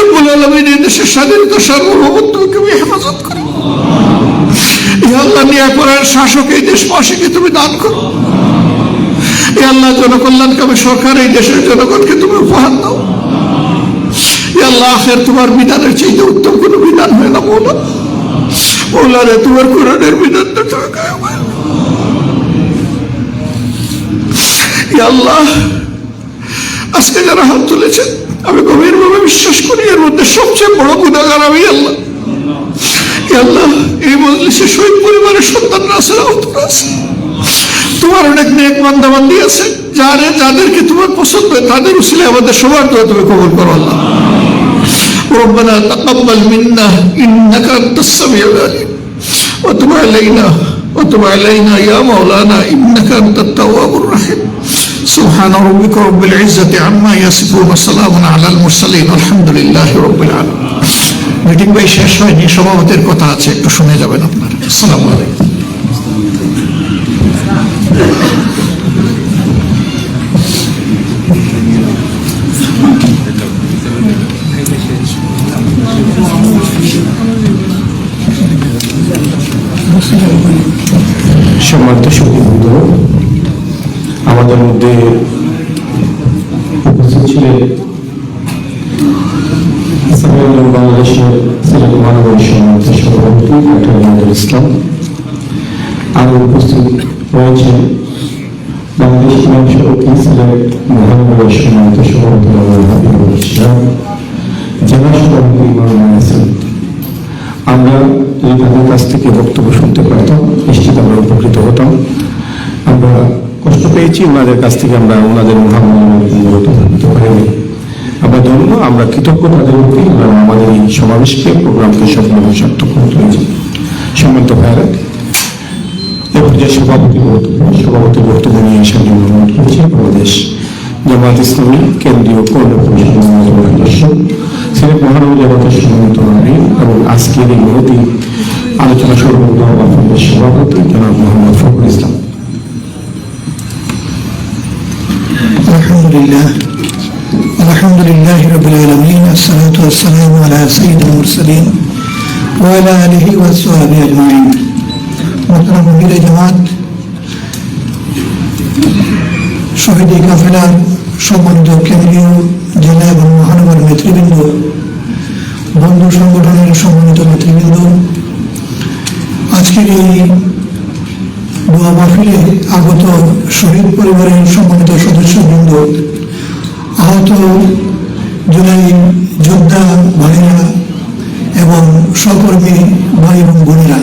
রব্বুল আলামিন এই দেশের স্বাধীনতা, সার্বভৌমত্বকে তুমি হেফাজত করো। আল্লাহ ন্যায়পরায়ণ শাসক এই দেশবাসীকে তুমি দান করো। আল্লাহ জনকল্যাণকামী সরকার এই দেশের জনগণকে তুমি উপহার দাও। আল্লাহ আখের তোমার বিধানের চাইতে উত্তম কোনো বিধান হয় না। মৌলা রে, তোমার কোরআনের বিধানটা তুমি কায়েম। আল্লাহ আজকে যারা হাত তুলেছেন আমি গভীরভাবে বিশ্বাস করি এর মধ্যে সবচেয়ে বড় গুনাহগার আমি। আল্লাহ, আল্লাহ, এই মজলিসে শহীদ পরিবারের সন্তানরা আছে, তোমার অনেক নেক বান্দাবান্দি আছে, যাদেরকে তোমার পছন্দ হয় তাদের উসিলায় আমাদের সবার দোয়া তুমি কবুল করো। আল্লাহ, ربنا تقبل منا إنك أنت السميع العليم وتب علينا يا مولانا إنك أنت التواب الرحيم سبحان ربك رب العزة عما يصفون وسلام على المرسلين والحمد لله رب العالمين। মিটিং ভাই শেষ হয়নি, সভাপতির কথা আছে, একটু শুনে যাবেন আপনারা। আসসালামু আলাইকুম। সম্মানিত সুধীবৃন্দ, আমাদের মধ্যে উপস্থিত ছিলেন বাংলাদেশের সিলেট মহানগর সমিতির সভাপতি ডক্টর ইমাদুল ইসলাম, আরো উপস্থিত রয়েছেন বাংলাদেশ ইমাম সমিতি সিলেট মহানগর সমিতির সভাপতি হাবিবুল ইসলাম, জেলা সভাপতি মাওলানা হাসান। আমরা যদি তাদের কাছ থেকে বক্তব্য শুনতে পারতাম নিশ্চিত আমরা উপকৃত হতাম। আমরা কষ্ট পেয়েছি ওনাদের কাছ থেকে, আমরা ওনাদের মহামূল্যতে পারিনি। আমরা ধন্য, আমরা কৃতজ্ঞ তাদের প্রতি, আমরা আমাদের এই সমাবেশকে প্রোগ্রামকে সফলভাবে সার্থক করে তুলেছি। সম্মানিত ভাইরা, এরপর যে সভাপতির বক্তব্য নিয়ে আসার জন্য অনুরোধ করেছি বাংলাদেশ জামায়াত ইসলামী কেন্দ্রীয় কর্মী পরিষদের সদস্য, সিলেট মহানগর জামাতের সম্মানিত আমির এবং আজকের এই মহতি আলোচনা সর্বদলের সভাপতি জনাব মোহাম্মদ ফখরুল ইসলাম। আলহামদুলিল্লাহ রাব্বিল আলামিন, আসসালাতু ওয়াসসালামু আলা সাইয়্যিদিল মুরসালিন ওয়া আলা আলিহি ওয়া সাহবিহি আজমাইন। মুহতারাম আমিরে জামাত, শহীদ কাফেলার সম্মানিত কেন্দ্রীয় জেলা এবং মহানগর নেতৃবৃন্দ, বন্ধু সংগঠনের সম্মানিত নেতৃবৃন্দ, আজকের এই দোয়া মাহফিলে আগত শহীদ পরিবারের সম্মানিত সদস্যবৃন্দ, আহত জুলাই যোদ্ধা ভাইরা এবং সহকর্মী ভাই এবং বোনেরা,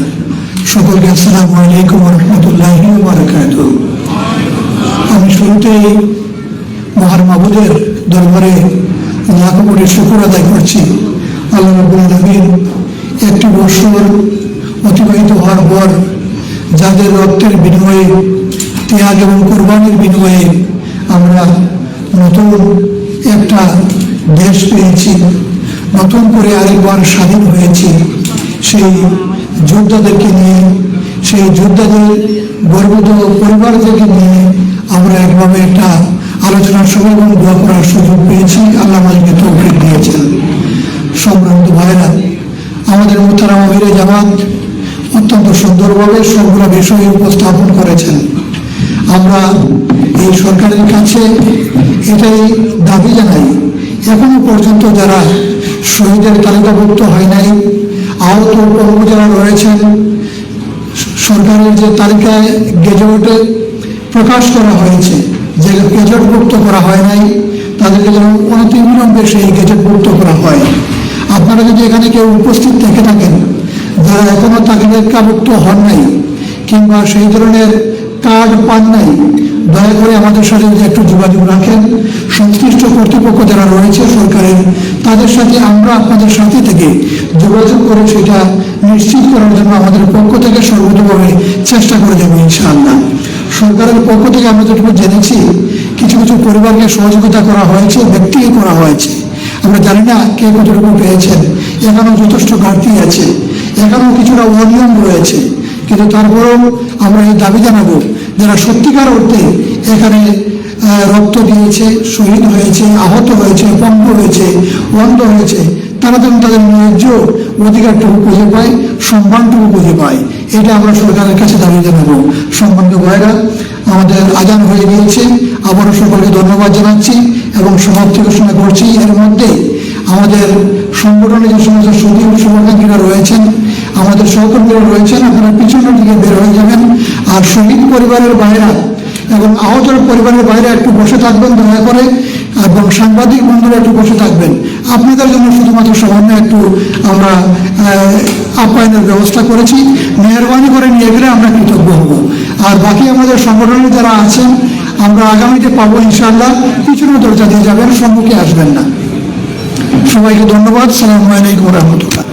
সকলকে আসসালামু আলাইকুম ওয়া রাহমাতুল্লাহি ওয়া বারাকাতুহু। আমি শুরুতেই মহান মাবুদের দরবারে লাখ কোটি শুকর আদায় করছি। আল্লাহ রাব্বুল আলামিন একটি বছর অতিবাহিত হওয়ার পর যাদের রক্তের বিনিময়ে, ত্যাগ এবং কোরবানির বিনিময়ে আমরা নতুন একটা দেশ পেয়েছি, নতুন করে আরেকবার স্বাধীন হয়েছি, সেই যোদ্ধাদেরকে নিয়ে, সেই যোদ্ধাদের গর্বিত পরিবারদেরকে নিয়ে আমরা একভাবে একটা আলোচনার সময় এবং দোয়া করার সুযোগ পেয়েছি। আল্লাহ আমাদেরকে তৌফিক দিয়েছেন। সম্মানিত ভাইরা, আমাদের মুহতারাম আমিরে জামাত অত্যন্ত সুন্দরভাবে সবগুলো বিষয় উপস্থাপন করেছেন। আমরা এই সরকারের কাছে এটাই দাবি জানাই, এখনো পর্যন্ত যারা শহীদের তালিকাভুক্ত হয় নাই, আহত পঙ্গু যারা রয়েছেন, সরকারের যে তালিকায় গেজেটে প্রকাশ করা হয়েছে, যে গেজেটভুক্ত করা হয় নাই, তাদেরকে যেন অনতিবিলম্বে সেই গেজেটভুক্ত করা হয়। আপনারা যদি এখানে কেউ উপস্থিত থেকে থাকেন যারা এখনো তালিকাভুক্ত হন নাই কিংবা সেই ধরনের কার্ড পান নাই, দয়া করে আমাদের সাথে যদি একটু যোগাযোগ রাখেন, সংশ্লিষ্ট কর্তৃপক্ষ যারা রয়েছে সরকারের, তাদের সাথে আমরা আপনাদের সাথে থেকে যোগাযোগ করে সেটা নিশ্চিত করার জন্য আমাদের পক্ষ থেকে সর্বতভাবে চেষ্টা করে যাবো ইনশাআল্লাহ। সরকারের পক্ষ থেকে আমরা যেটুকু জেনেছি, কিছু কিছু পরিবারকে সহযোগিতা করা হয়েছে, ব্যক্তিকে করা হয়েছে। আমরা জানি না কে কতটুকু পেয়েছেন, এখানেও যথেষ্ট ঘাটতি আছে, এখানেও কিছুটা অনিয়ম রয়েছে, কিন্তু তারপরেও আমরা এই দাবি জানাবো যারা সত্যিকার অর্থে এখানে রক্ত দিয়েছে, শহীদ হয়েছে, আহত হয়েছে, পঙ্গ হয়েছে, অন্ধ হয়েছে, তারা যেন তাদের ন্যায্য অধিকারটুকু খুঁজে পায়, সম্মানটুকু খুঁজে পায়, এটা আমরা সরকারের কাছে দাবি জানাবো। সম্মানিত ভাইরা, আমাদের আজান হয়ে গিয়েছে, আবারও সকলকে ধন্যবাদ জানাচ্ছি এবং সমাপ্তি ঘোষণা করছি। এর মধ্যে আমাদের সংগঠনে যে সমস্ত শুভাকাঙ্ক্ষীরা রয়েছেন, আমাদের সহকর্মীরা রয়েছেন, আপনারা পিছনের দিকে বের হয়ে যাবেন। আর শহীদ পরিবারের বাইরা এবং আহত পরিবারের বাইরে একটু বসে থাকবেন দয়া করে। এবং সাংবাদিক বন্ধুরা একটু বসে থাকবেন, আপনাদের জন্য শুধুমাত্র সামান্য একটু আমরা আপ্যায়নের ব্যবস্থা করেছি, মেহরবানি করে নিয়ে গেলে আমরা কৃতজ্ঞ হব। আর বাকি আমাদের সংগঠনের যারা আছেন আমরা আগামীতে পাবো ইনশাআল্লাহ, পিছনে দরজা দিয়ে যাবেন, সম্মুখে আসবেন না। সবাইকে ধন্যবাদ। সালামু আলাইকুম রহমতুল্লাহ।